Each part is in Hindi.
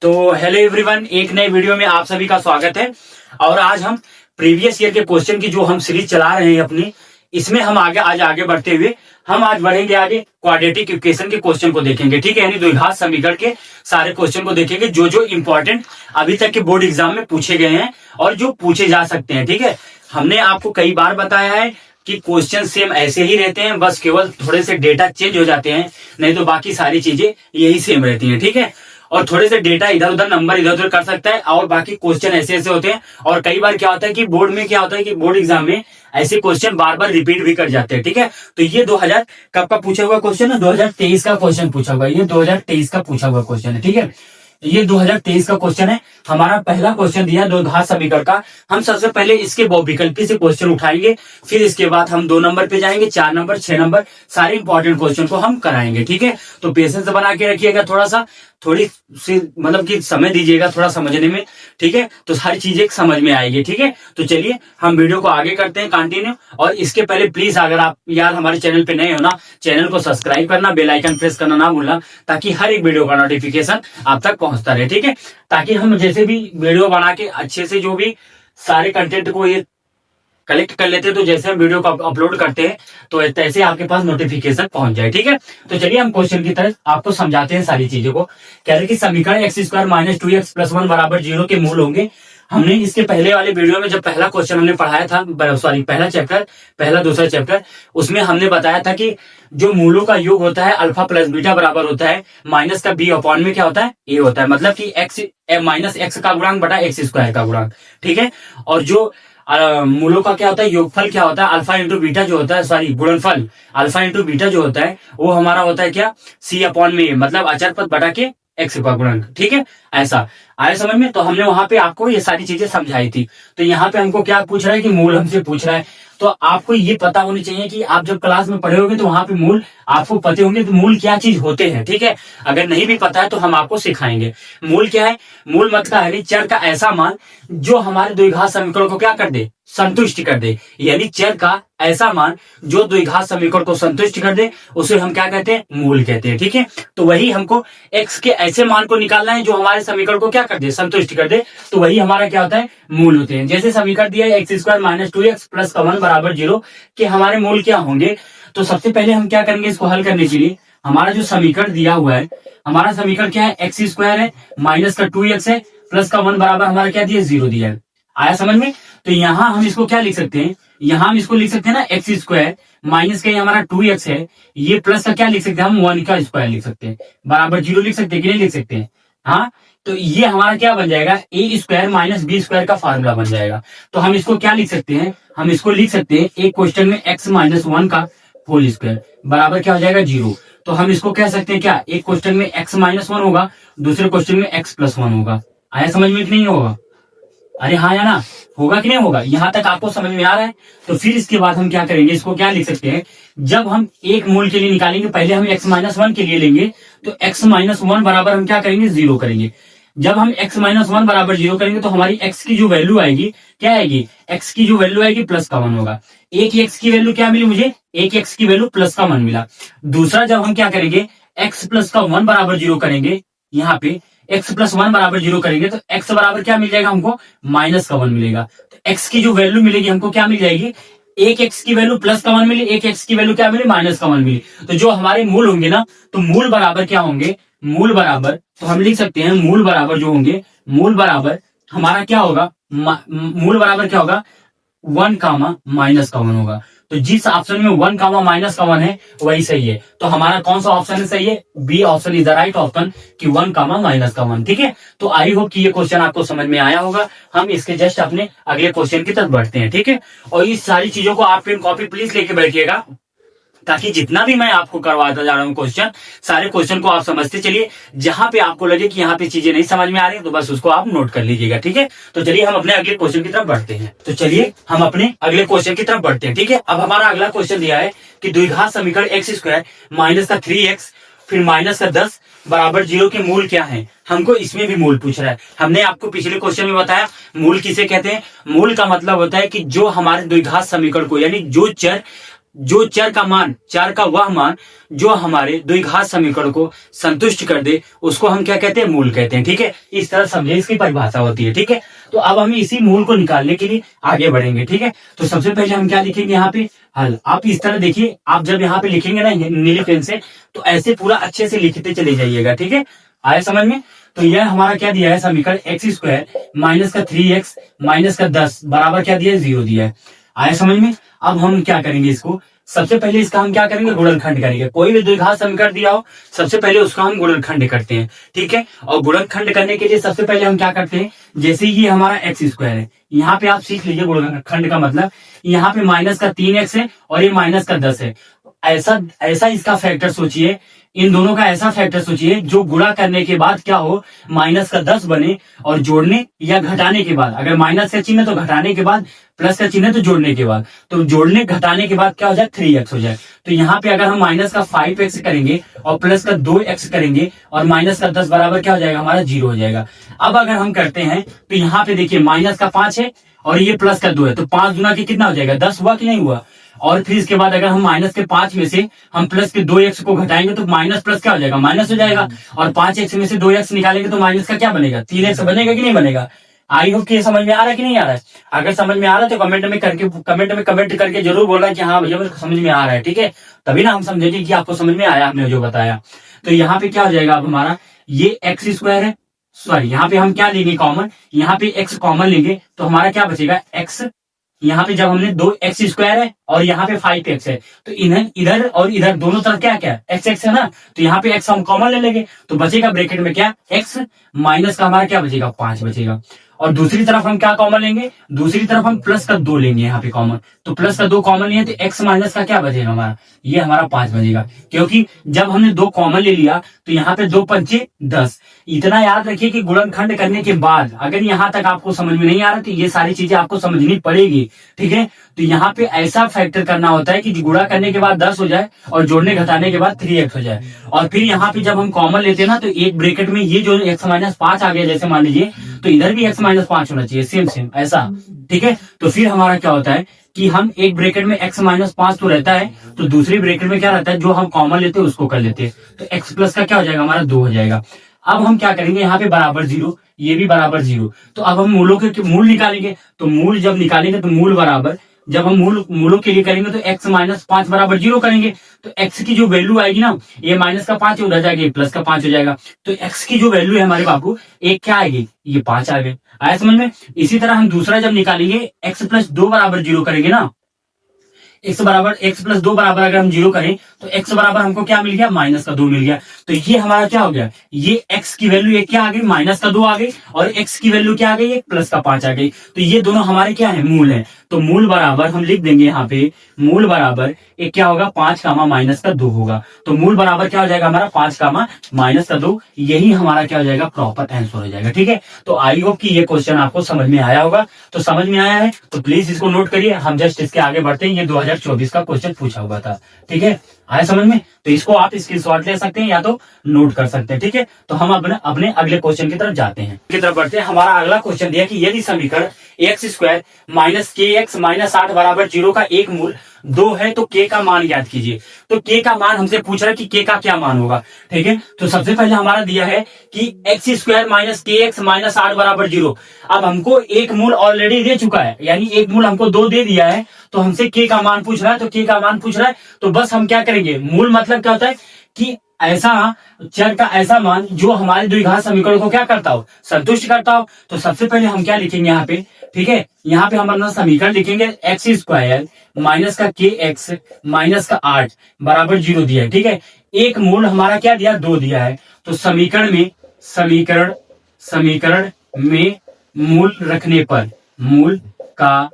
तो हेलो एवरीवन, एक नए वीडियो में आप सभी का स्वागत है। और आज हम प्रीवियस ईयर के क्वेश्चन की जो हम सीरीज चला रहे हैं अपनी, इसमें हम आगे बढ़ते हुए हम आज बढ़ेंगे आगे क्वाड्रेटिक इक्वेशन के क्वेश्चन को देखेंगे। ठीक है, यानी द्विघात समीकरण के सारे क्वेश्चन को देखेंगे जो जो इंपॉर्टेंट अभी तक के बोर्ड एग्जाम में पूछे गए हैं और जो पूछे जा सकते हैं। ठीक है, हमने आपको कई बार बताया है कि क्वेश्चन सेम ऐसे ही रहते हैं, बस केवल थोड़े से डेटा चेंज हो जाते हैं, नहीं तो बाकी सारी चीजें यही सेम रहती हैं। ठीक है, और थोड़े से डेटा इधर उधर नंबर इधर उधर कर सकता है और बाकी क्वेश्चन ऐसे ऐसे होते हैं। और कई बार क्या होता है कि बोर्ड में क्या होता है कि बोर्ड एग्जाम में ऐसे क्वेश्चन बार बार रिपीट भी कर जाते हैं। ठीक है, तो ये 2000 कब का पूछा हुआ क्वेश्चन है, 2023 का क्वेश्चन पूछा हुआ है। ये 2023 का पूछा हुआ क्वेश्चन है। ठीक है, ये 2023 का क्वेश्चन है। हमारा पहला क्वेश्चन दिया द्विघात समीकरण का। हम सबसे पहले इसके बहुविकल्पी से क्वेश्चन उठाएंगे, फिर इसके बाद हम 2 नंबर पे जाएंगे, 4 नंबर, 6 नंबर, सारे इंपॉर्टेंट क्वेश्चन को हम कराएंगे। ठीक है, तो पेशेंस बना के रखिएगा, थोड़ी सी मतलब कि समय दीजिएगा थोड़ा समझने में। ठीक है, तो सारी चीजें समझ में आएगी। ठीक है, तो चलिए हम वीडियो को आगे करते हैं कंटिन्यू। और इसके पहले प्लीज अगर आप यार हमारे चैनल पे नए हो ना, चैनल को सब्सक्राइब करना, बेल आइकन प्रेस करना ना भूलना, ताकि हर एक वीडियो का नोटिफिकेशन आप तक पहुंचता रहे। ठीक है, ताकि हम जैसे भी वीडियो बना के अच्छे से जो भी सारे कंटेंट को ये कलेक्ट कर लेते हैं, तो जैसे हम वीडियो को अपलोड करते हैं तो ऐसे आपके पास नोटिफिकेशन पहुंच जाए। ठीक है, तो चलिए हम क्वेश्चन की तरफ आपको समझाते हैं सारी चीजों को। कह रहे कि समीकरण x² - 2x + 1 = 0 के मूल होंगे। हमने इसके पहले वाले वीडियो में जब पहला क्वेश्चन हमने पढ़ाया था, पहला दूसरा चैप्टर, उसमें हमने बताया था कि जो मूलों का योग होता है अल्फा प्लस बीटा बराबर होता है माइनस का b अपॉन में क्या होता है, a होता है। मतलब कि x का गुणांक बटा x² का गुणांक। ठीक है, और जो मूलों का क्या होता है, योगफल क्या होता है, अल्फा इंटू बीटा जो होता है, गुणनफल अल्फा इंटू बीटा जो होता है वो हमारा होता है क्या, c अपॉन में, मतलब अचर पद बटा के x का गुणांक। ठीक है, ऐसा आया समझ में। तो हमने वहां पे आपको ये सारी चीजें समझाई थी। तो यहाँ पे हमको क्या पूछ रहा है कि मूल हमसे पूछ रहा है। तो आपको ये पता होनी चाहिए कि आप जब क्लास में पढ़े होंगे तो वहां पे मूल आपको पते होंगे, तो मूल क्या चीज होते हैं। ठीक है, अगर नहीं भी पता है तो हम आपको सिखाएंगे। मूल क्या है, मूल मतलब है चर का ऐसा मान जो हमारे द्विघात समीकरण को क्या कर दे, संतुष्ट कर दे। यानी चर का ऐसा मान जो द्विघात समीकरण को संतुष्ट कर दे, उसे हम क्या कहते हैं, मूल कहते हैं। ठीक है, तो वही हमको x के ऐसे मान को निकालना है जो हमारे समीकरण को क्या कर दे, संतुष्ट कर दे। तो वही हमारा क्या होता है, मूल होते हैं। जैसे समीकरण दिया है x² - 2x + 1 = 0 के हमारे मूल क्या होंगे। तो सबसे पहले हम क्या करेंगे, इसको हल करने के लिए हमारा जो समीकरण दिया हुआ है, हमारा समीकरण क्या है, x² है, माइनस का 2x है, प्लस का 1 बराबर हमारा क्या दिया, 0 दिया है। आया समझ में। तो यहाँ हम इसको क्या लिख सकते हैं, यहाँ हम इसको लिख सकते हैं ना, x² माइनस का हमारा 2x है, ये प्लस का क्या लिख सकते हैं हम, 1 का स्क्वायर लिख सकते हैं, बराबर 0 लिख सकते हैं कि नहीं लिख सकते हैं। हाँ, तो ये हमारा क्या बन जाएगा, a² - b² का फार्मूला बन जाएगा। तो हम इसको क्या लिख सकते हैं, हम इसको लिख सकते हैं एक क्वेश्चन में x - 1 का होल स्क्वायर बराबर क्या हो जाएगा, 0। तो हम इसको कह सकते हैं क्या, एक क्वेश्चन में x - 1 होगा, दूसरे क्वेश्चन में x + 1 होगा। आया समझ में कि नहीं होगा, अरे हाँ या ना, होगा कि नहीं होगा, यहां तक आपको समझ में आ रहा है। तो फिर इसके बाद हम क्या करेंगे, इसको क्या लिख सकते हैं, जब हम एक मूल के लिए निकालेंगे, पहले हम x - 1 के लिए लेंगे, तो x - 1 बराबर हम क्या करेंगे, 0 करेंगे। जब हम x - 1 बराबर 0 करेंगे तो हमारी x की जो वैल्यू आएगी क्या आएगी, x की जो वैल्यू आएगी प्लस का 1 होगा। एक x की वैल्यू क्या मिली मुझे, एक x की वैल्यू प्लस का 1 मिला। दूसरा जब हम क्या करेंगे, x + का 1 बराबर 0 करेंगे, यहाँ पे x + 1 बराबर 0 करेंगे तो x बराबर क्या मिल जाएगा हमको, माइनस का 1 मिलेगा। तो x की जो वैल्यू मिलेगी हमको क्या मिल जाएगी, एक x की वैल्यू प्लस का 1 मिली, एक x की वैल्यू क्या मिली, माइनस का 1 मिली। तो जो हमारे मूल होंगे ना, तो मूल बराबर क्या होंगे, मूल बराबर, तो हम लिख सकते हैं मूल बराबर जो होंगे, मूल बराबर हमारा क्या होगा, मूल बराबर क्या होगा, 1 कामा माइनस का 1 होगा। तो जिस ऑप्शन में 1 कामा माइनस का 1 है वही सही है। तो हमारा कौन सा ऑप्शन है सही है, B option is the right option कि 1 कामा माइनस का 1। ठीक है, तो आई होप कि ये क्वेश्चन आपको समझ में आया होगा। हम इसके जस्ट अपने अगले क्वेश्चन की तरफ बढ़ते हैं। ठीक है, और इस सारी चीजों को आप पेन कॉपी प्लीज लेके बैठिएगा, ताकि जितना भी मैं आपको करवाता जा रहा हूँ क्वेश्चन, सारे क्वेश्चन को आप समझते चलिए। जहां पे आपको लगे कि यहाँ पे चीजें नहीं समझ में आ रही है तो बस उसको आप नोट कर लीजिएगा। ठीक है, तो चलिए हम अपने अगले क्वेश्चन की तरफ बढ़ते हैं। तो चलिए हम अपने अगले क्वेश्चन की तरफ बढ़ते हैं। ठीक है, अब हमारा अगला क्वेश्चन दिया है कि द्विघात समीकरण x² माइनस का 3x फिर माइनस का 10 बराबर 0 के मूल क्या है। हमको इसमें भी मूल पूछ रहा है। हमने आपको पिछले क्वेश्चन में बताया मूल किसे कहते हैं। मूल का मतलब होता है कि जो हमारे द्विघात समीकरण को, यानी जो चर जो चर का वह मान जो हमारे द्विघात समीकरण को संतुष्ट कर दे उसको हम क्या कहते हैं, मूल कहते हैं। ठीक है, इस तरह समझे, इसकी परिभाषा होती है। ठीक है, तो अब हम इसी मूल को निकालने के लिए आगे बढ़ेंगे। ठीक है, तो सबसे पहले हम क्या लिखेंगे यहाँ पे, हल। आप इस तरह देखिए, आप जब यहाँ पे लिखेंगे ना नीली पेन से, तो ऐसे पूरा अच्छे से लिखते चले जाइएगा। ठीक है, आया समझ में। तो यह हमारा क्या दिया है समीकरण, एक्स स्क्वायर माइनस का 3x माइनस का 10 बराबर क्या दिया है, 0 दिया है। आया समझ में। अब हम क्या करेंगे, इसको सबसे पहले इसका हम क्या करेंगे, गुणनखंड करेंगे। कोई भी द्विघात समीकरण दिया हो, सबसे पहले उसका हम गुणनखंड करते हैं। ठीक है, और गुणनखंड करने के लिए सबसे पहले हम क्या करते हैं, जैसे ये हमारा एक्स स्क्वायर है, यहाँ पे आप सीख लीजिए गुणनखंड का मतलब, यहाँ पे माइनस का 3x है और ये माइनस का 10 है। ऐसा इसका फैक्टर सोचिए, इन दोनों का ऐसा फैक्टर सोचिए जो गुणा करने के बाद क्या हो, माइनस का 10 बने, और जोड़ने या घटाने के बाद, अगर माइनस का चिन्ह तो घटाने के बाद, प्लस का चिन्ह तो जोड़ने के बाद, तो जोड़ने घटाने के बाद क्या हो जाए, 3x हो जाए। तो यहाँ पे अगर हम माइनस का 5x करेंगे और प्लस का 2x करेंगे और माइनस का 10 बराबर क्या हो जाएगा, हमारा 0 हो जाएगा। अब अगर हम करते हैं तो यहाँ पे देखिए माइनस का 5 है और ये प्लस का 2 है, तो 5 गुना के कितना हो जाएगा, 10 हुआ कि नहीं हुआ। और फिर इसके बाद अगर हम माइनस के 5 में से हम प्लस के 2x को घटाएंगे तो माइनस प्लस क्या हो जाएगा, माइनस हो जाएगा। और 5x में से 2x निकालेंगे तो माइनस का क्या बनेगा, 3x बनेगा कि नहीं बनेगा। आई होप कि समझ में आ रहा है कि नहीं आ रहा है। अगर समझ में आ रहा है तो कमेंट करके जरूर बोलना कि हाँ भैया मुझे समझ में आ रहा है। ठीक है, तभी ना हम समझेंगे कि आपको समझ में आया हमने जो बताया। तो यहाँ पे क्या हो जाएगा, अब हमारा ये एक्स स्क्वायर है, सॉरी यहाँ पे हम क्या लेंगे कॉमन, यहाँ पे x कॉमन लेंगे तो हमारा क्या बचेगा, x। यहाँ पे जब हमने 2x स्क्वायर है और यहाँ पे 5x है, तो इधर और इधर दोनों तरफ क्या क्या x है ना, तो यहाँ पे x हम कॉमन ले लेंगे तो बचेगा ब्रैकेट में क्या, x माइनस का हमारा क्या बचेगा, 5 बचेगा। और दूसरी तरफ हम क्या कॉमन लेंगे, दूसरी तरफ हम प्लस का 2 लेंगे यहाँ पे कॉमन, तो प्लस का 2 कॉमन लिए तो x माइनस का क्या बचेगा हमारा, ये हमारा 5 बचेगा। क्योंकि जब हमने 2 कॉमन ले लिया तो यहाँ पे 2 पंचे 10। इतना याद रखिए कि गुणनखंड करने के बाद अगर यहाँ तक आपको समझ में नहीं आ रहा तो ये सारी चीजें आपको समझनी पड़ेगी। ठीक है, तो यहाँ पे ऐसा फैक्टर करना होता है कि गुणा करने के बाद 10 हो जाए और जोड़ने घटाने के बाद 3x हो जाए। और फिर यहाँ पे जब हम कॉमन लेते हैं ना तो एक ब्रैकेट में ये जो x माइनस 5 आ गया, जैसे मान लीजिए, तो इधर भी x माइनस 5 होना चाहिए, सेम ऐसा। ठीक है, तो फिर हमारा क्या होता है कि हम एक ब्रैकेट में x माइनस 5 तो रहता है, तो दूसरी ब्रैकेट में क्या रहता है, जो हम कॉमन लेते हैं उसको कर लेते हैं, तो x प्लस का क्या हो जाएगा, हमारा 2 हो जाएगा। अब हम क्या करेंगे, यहाँ पे बराबर 0, ये भी बराबर 0, तो अब हम मूलों के मूल निकालेंगे। तो मूल जब निकालेंगे तो मूल बराबर, जब हम मूलों के लिए करेंगे तो x माइनस 5 बराबर 0 करेंगे, तो x की जो वैल्यू आएगी ना, ये माइनस का 5 उधर जाएगी, प्लस का 5 हो जाएगा। तो x की जो वैल्यू है हमारे बाबू, एक क्या आएगी, ये 5 आ गए। आया समझ में। इसी तरह हम दूसरा जब निकालेंगे, x प्लस 2 बराबर 0 करेंगे ना, x प्लस 2 बराबर अगर हम 0 करें तो x बराबर हमको क्या मिल गया, माइनस का 2 मिल गया। तो ये हमारा क्या हो गया, ये x की वैल्यू एक क्या आ गई, माइनस का 2 आ गई, और x की वैल्यू क्या आ गई, एक प्लस का 5 आ गई। तो ये दोनों हमारे क्या है, मूल है। तो मूल बराबर हम लिख देंगे यहाँ पे, मूल बराबर एक क्या होगा, 5 कामा माइनस का 2 होगा। तो मूल बराबर क्या हो जाएगा हमारा, 5 कामा माइनस का 2, यही हमारा क्या हो जाएगा, प्रॉपर आंसर हो जाएगा। ठीक है, तो आई होप कि ये क्वेश्चन आपको समझ में आया होगा। तो समझ में आया है तो प्लीज इसको नोट करिए, हम जस्ट इसके आगे बढ़ते हैं। ये 2024 का क्वेश्चन पूछा हुआ था। ठीक है, आया समझ में। तो इसको आप स्क्रीनशॉट ले सकते हैं या तो नोट कर सकते हैं। ठीक है, तो हम अपने अगले क्वेश्चन की तरफ जाते हैं, बढ़ते हैं। हमारा अगला क्वेश्चन दिया कि यदि समीकरण एक्स स्क्वायर माइनस के एक्स माइनस 8 बराबर 0 का एक मूल 2 है तो k का मान याद कीजिए। तो k का मान हमसे पूछ रहा है कि k का क्या मान होगा। ठीक है, तो सबसे पहले हमारा दिया है कि एक्स स्क्वायर माइनस के एक्स माइनस 8 बराबर 0। अब हमको एक मूल ऑलरेडी दे चुका है, यानी एक मूल हमको 2 दे दिया है, तो हमसे k का मान पूछ रहा है। तो k का मान पूछ रहा है तो बस हम क्या करेंगे, मूल मतलब क्या होता है कि ऐसा चर का ऐसा मान जो हमारे द्विघात समीकरण को क्या करता हो, संतुष्ट करता हो। तो सबसे पहले हम क्या लिखेंगे यहाँ पे, ठीक है, यहाँ पे हम अपना समीकरण लिखेंगे, एक्स स्क्वायर माइनस का के एक्स माइनस का 8 बराबर 0 दिया है। ठीक है, एक मूल हमारा क्या दिया, 2 दिया है। तो समीकरण में मूल रखने पर, मूल का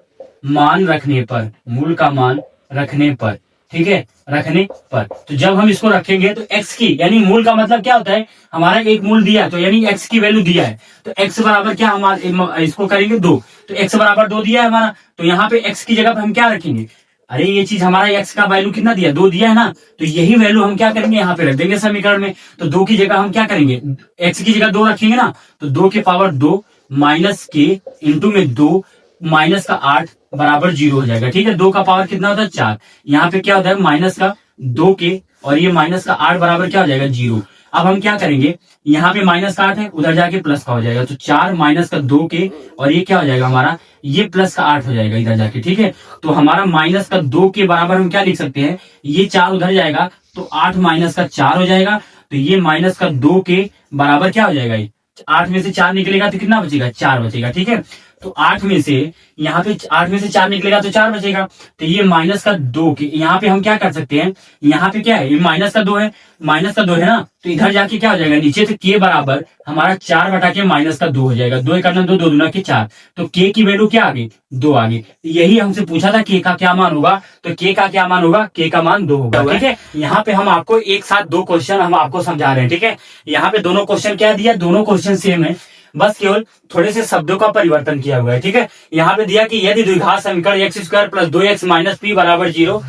मान रखने पर, ठीक है, रखने पर, तो जब हम इसको रखेंगे तो x की, यानी मूल का मतलब क्या होता है, हमारा एक मूल दिया है तो यानी x की वैल्यू दिया है, तो x बराबर क्या, हमारे इसको करेंगे 2, तो x बराबर 2 दिया है हमारा, तो यहाँ पे x की जगह पे हम क्या रखेंगे, अरे ये चीज हमारा x का वैल्यू कितना दिया, 2 दिया है ना, तो यही वैल्यू हम क्या करेंगे, यहाँ पे रख देंगे समीकरण में। तो 2 की जगह हम क्या करेंगे, x की जगह 2 रखेंगे ना, तो 2 के पावर 2 माइनस के इंटू में 2 माइनस का 8 बराबर 0 हो जाएगा। ठीक है, 2 का पावर कितना होता है 4। यहाँ पे क्या होता है माइनस का 2 के और ये माइनस का 8 बराबर क्या हो जाएगा 0। अब हम क्या करेंगे, यहाँ पे माइनस का 8 है, उधर जाके प्लस का हो जाएगा, तो 4 माइनस का 2 के और ये क्या हो जाएगा हमारा, ये प्लस का 8 हो जाएगा इधर जाके। ठीक है, तो हमारा माइनस का 2 के बराबर हम क्या लिख सकते हैं, ये 4 उधर जाएगा तो 8 माइनस का 4 हो जाएगा, तो ये माइनस का 2 के बराबर क्या हो जाएगा, ये 8 में से 4 निकलेगा तो कितना बचेगा, 4 बचेगा। ठीक है, तो 8 में से यहाँ पे 8 में से 4 निकलेगा तो 4 बचेगा, तो ये माइनस का 2 के यहाँ पे हम क्या कर सकते हैं, यहाँ पे क्या है, ये माइनस का 2 है, माइनस का 2 है ना, तो इधर जाके क्या हो जाएगा नीचे, तो के बराबर हमारा 4 बटा के माइनस का 2 हो जाएगा। 2 का 2, 2 दूना के 4, तो के की वैल्यू क्या आ गई, 2 आ गई। यही हमसे पूछा था के का क्या मान होगा, तो के का क्या मान होगा, के का मान 2 होगा। ठीक है, यहाँ पे हम आपको एक साथ 2 क्वेश्चन हम आपको समझा रहे हैं। ठीक है, यहाँ पे दोनों क्वेश्चन क्या दिया, दोनों क्वेश्चन सेम है, बस केवल थोड़े से शब्दों का परिवर्तन किया हुआ है। ठीक है, यहाँ पे दिया कि यदि द्विघात समीकरण x square plus 2x minus P बराबर 0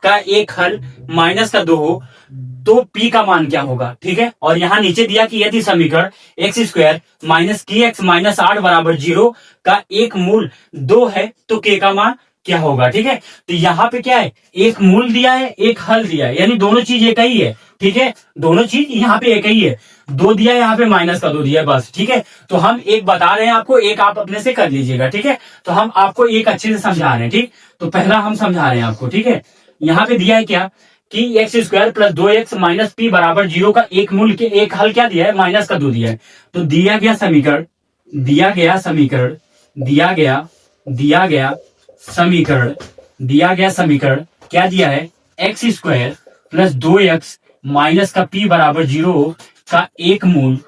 का एक हल माइनस का 2 हो तो p का मान क्या होगा। ठीक है, और यहाँ नीचे दिया कि यदि समीकरण एक्स स्क्वायर माइनस की एक्स माइनस 8 बराबर 0 का एक मूल 2 है तो k का मान क्या होगा। ठीक है, तो यहाँ पे क्या है, एक मूल दिया है, एक हल दिया है, यानी दोनों चीज एक ही है। ठीक है, दोनों चीज यहाँ पे एक ही है, 2 दिया है, यहाँ पे माइनस का 2 दिया है बस। ठीक है, तो हम एक बता रहे हैं आपको, एक आप अपने से कर लीजिएगा। ठीक है, तो हम आपको एक अच्छे से समझा रहे हैं। ठीक, तो पहला हम समझा रहे हैं आपको। ठीक है, यहाँ पे दिया है क्या कि x square plus 2x minus P बराबर 0 का एक मूल के एक हल क्या दिया है, माइनस का 2 दिया है। तो दिया गया समीकरण क्या दिया है, x square plus 2x minus का p बराबर 0 का एक मूल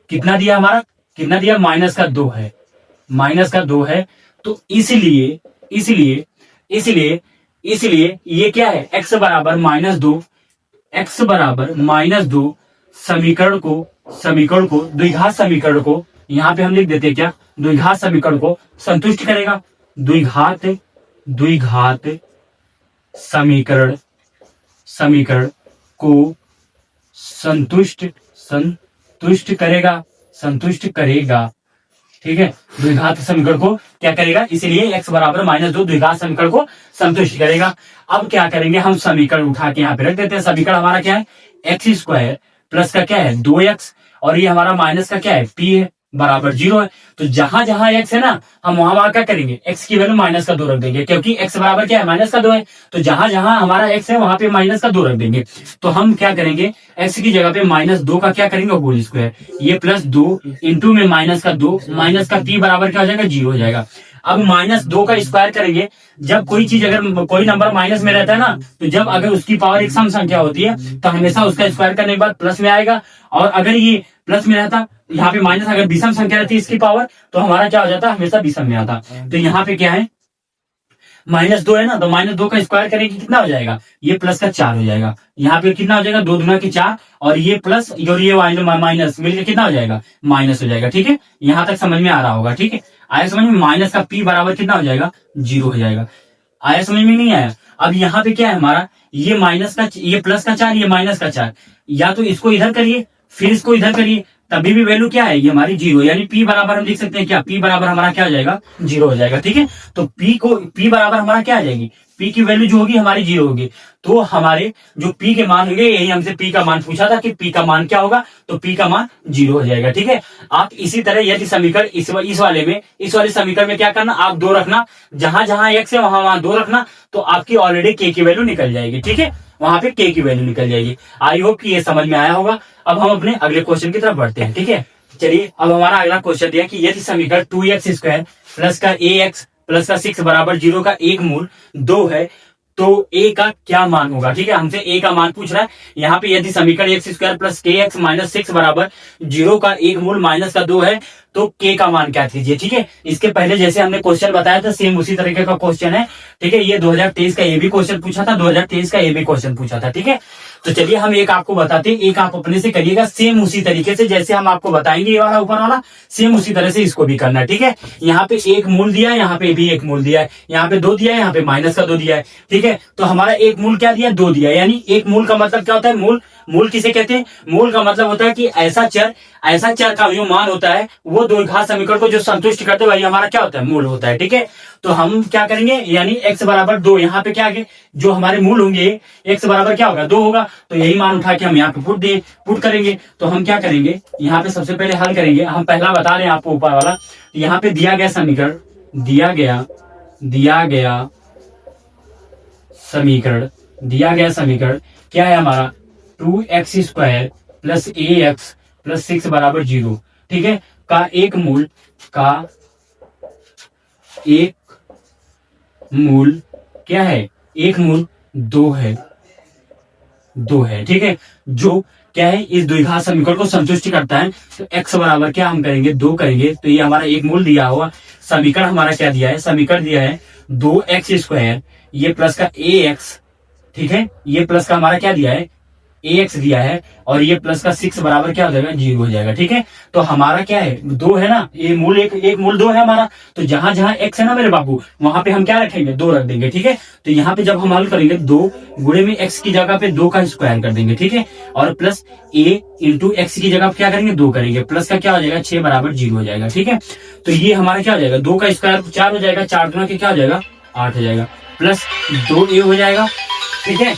कितना दिया, हमारा कितना दिया, माइनस का 2 है, माइनस का 2 है। तो इसलिए ये क्या है, x बराबर -2 समीकरण को द्विघात समीकरण को यहाँ पे हम लिख देते हैं क्या, द्विघात समीकरण को संतुष्ट करेगा, द्विघात समीकरण को संतुष्ट करेगा। ठीक है, द्विघात समीकरण को क्या करेगा, इसलिए x बराबर -2 द्विघात समीकरण को संतुष्ट करेगा। अब क्या करेंगे, हम समीकरण उठा के यहाँ पे रख देते हैं। समीकरण हमारा क्या है, एक्स स्क्वायर प्लस का क्या है 2x और ये हमारा माइनस का क्या है p है बराबर 0 है। तो जहां जहां x है ना, हम वहां क्या करेंगे, x की वैल्यू माइनस का 2 रख देंगे, क्योंकि x बराबर क्या है, माइनस का 2 है। तो जहां जहां हमारा x है वहां पे माइनस का 2 रख देंगे। तो हम क्या करेंगे, x की जगह पे -2 का क्या करेंगे होल स्क्वायर, ये +2 इंटू में माइनस का 2, माइनस का p बराबर क्या हो जाएगा, 0 हो जाएगा। अब -2 का स्क्वायर करेंगे, जब कोई चीज अगर कोई नंबर माइनस में रहता है ना, तो जब अगर उसकी पावर एक सम संख्या होती है तो हमेशा उसका स्क्वायर करने के बाद प्लस में आएगा, और अगर ये प्लस में रहता, यहाँ पे माइनस अगर विषम संख्या रहती है इसकी पावर, तो हमारा क्या हो जाता, हमेशा विषम में आता। तो यहाँ पे क्या है, -2 है ना, तो -2 का स्क्वायर करेंगे कितना हो जाएगा, ये प्लस का 4 हो जाएगा। यहाँ पे कितना हो जाएगा, 2 दूना के 4 और ये प्लस और ये माइनस मिलकर कितना हो जाएगा, माइनस हो जाएगा। ठीक है, यहाँ तक समझ में आ रहा होगा। ठीक है, आया समझ में, माइनस का p बराबर कितना हो जाएगा, 0 हो जाएगा। आया समझ में, नहीं आया। अब यहाँ पे क्या है हमारा, ये माइनस का, ये प्लस का 4, ये माइनस का 4, या तो इसको इधर करिए फिर इसको इधर करिए, तभी भी वैल्यू क्या आएगी हमारी, 0, यानी p बराबर हम लिख सकते हैं क्या, p बराबर हमारा क्या हो जाएगा, 0 हो जाएगा। ठीक है, तो p बराबर हमारा क्या आ जाएगी, p की वैल्यू जो होगी हमारी 0 होगी। तो हमारे जो p के मान होंगे, यही हमसे p का मान पूछा था कि p का मान क्या होगा, तो p का मान 0 हो जाएगा। ठीक है, आप इसी तरह यदि समीकरण इस वाले समीकरण में क्या करना, आप 2 रखना, जहां जहां x है वहां 2 रखना, तो आपकी ऑलरेडी k की वैल्यू निकल जाएगी। ठीक है, वहां पे k की वैल्यू निकल जाएगी। आई होप कि ये समझ में आया होगा। अब हम अपने अगले क्वेश्चन की तरफ बढ़ते हैं। ठीक है, चलिए अब हमारा अगला क्वेश्चन दिया कि यदि समीकरण 2x स्क्वायर प्लस का ax प्लस का 6 बराबर 0 का एक मूल 2 है तो a का क्या मान होगा। ठीक है, हमसे a का मान पूछ रहा है। यहाँ पे यदि समीकरण एक्स स्क्वायर प्लस के एक्स माइनस 6 बराबर 0 का एक मूल माइनस का 2 है तो k का मान क्या कीजिए। ठीक है, इसके पहले जैसे हमने क्वेश्चन बताया था सेम उसी तरीके का क्वेश्चन है। ठीक है, ये 2023 का ये भी क्वेश्चन पूछा था, 2023 का ये भी क्वेश्चन पूछा था। ठीक है, तो चलिए हम एक आपको बताते हैं, एक आप अपने से करिएगा सेम उसी तरीके से जैसे हम आपको बताएंगे ये वाला ऊपर वाला, सेम उसी तरह से इसको भी करना है। ठीक है, यहाँ पे एक मूल दिया है, यहाँ पे भी एक मूल दिया है, यहाँ पे 2 दिया है, यहाँ पे माइनस का 2 दिया है। ठीक है, तो हमारा एक मूल क्या दिया, 2 दिया है, यानी एक मूल का मतलब क्या होता है, मूल मूल किसे कहते हैं? मूल का मतलब होता है कि ऐसा चर का जो मान होता है वो द्विघात समीकरण को जो संतुष्ट करते हैं वही हमारा क्या होता है? मूल होता है। ठीक है, तो हम क्या करेंगे, यानी x बराबर 2, यहाँ पे क्या आगे जो हमारे मूल होंगे x बराबर क्या होगा? 2 होगा। तो यही मान उठा के हम यहाँ पे पुट करेंगे। तो हम क्या करेंगे, यहाँ पे सबसे पहले हल करेंगे। हम पहला बता रहे हैं आपको ऊपर वाला, यहाँ पे दिया गया समीकरण समीकरण क्या है हमारा? 2x² प्लस ax प्लस 6 बराबर 0। ठीक है, का एक मूल क्या है? एक मूल 2 है। ठीक है, जो क्या है, इस द्विघात समीकरण को संतुष्ट करता है। तो x बराबर क्या हम करेंगे? 2 करेंगे। तो ये हमारा एक मूल दिया हुआ समीकरण हमारा क्या दिया है? समीकरण दिया है 2x², ये प्लस का ax। ठीक है, ये प्लस का हमारा क्या दिया है? ax दिया है, और ये प्लस का 6 बराबर क्या हो जाएगा? 0 हो जाएगा। ठीक है, तो हमारा क्या है? 2 है ना, ये मूल एक मूल 2 है हमारा। तो जहां जहां x है ना मेरे बाबू, वहां पे हम क्या रखेंगे? 2 रख देंगे। ठीक है, तो यहाँ पे जब हम हल करेंगे 2 गुणे में x की जगह पे 2 का स्क्वायर कर देंगे। ठीक है, और प्लस a इंटू एक्स की जगह पे क्या करेंगे? 2 करेंगे। प्लस का क्या हो जाएगा? 6 बराबर 0 हो जाएगा। ठीक है, तो ये हमारा क्या हो जाएगा? 2 का स्क्वायर 4 हो जाएगा, 4 गुना के क्या हो जाएगा? 8 हो जाएगा, प्लस 2a हो जाएगा। ठीक है,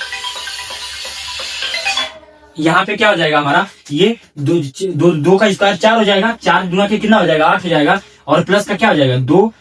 यहाँ पे क्या हो जाएगा हमारा? ये दो का स्क्वायर 4 हो जाएगा, 4 गुना के कितना हो जाएगा? 8 हो जाएगा, और प्लस का क्या हो जाएगा? 2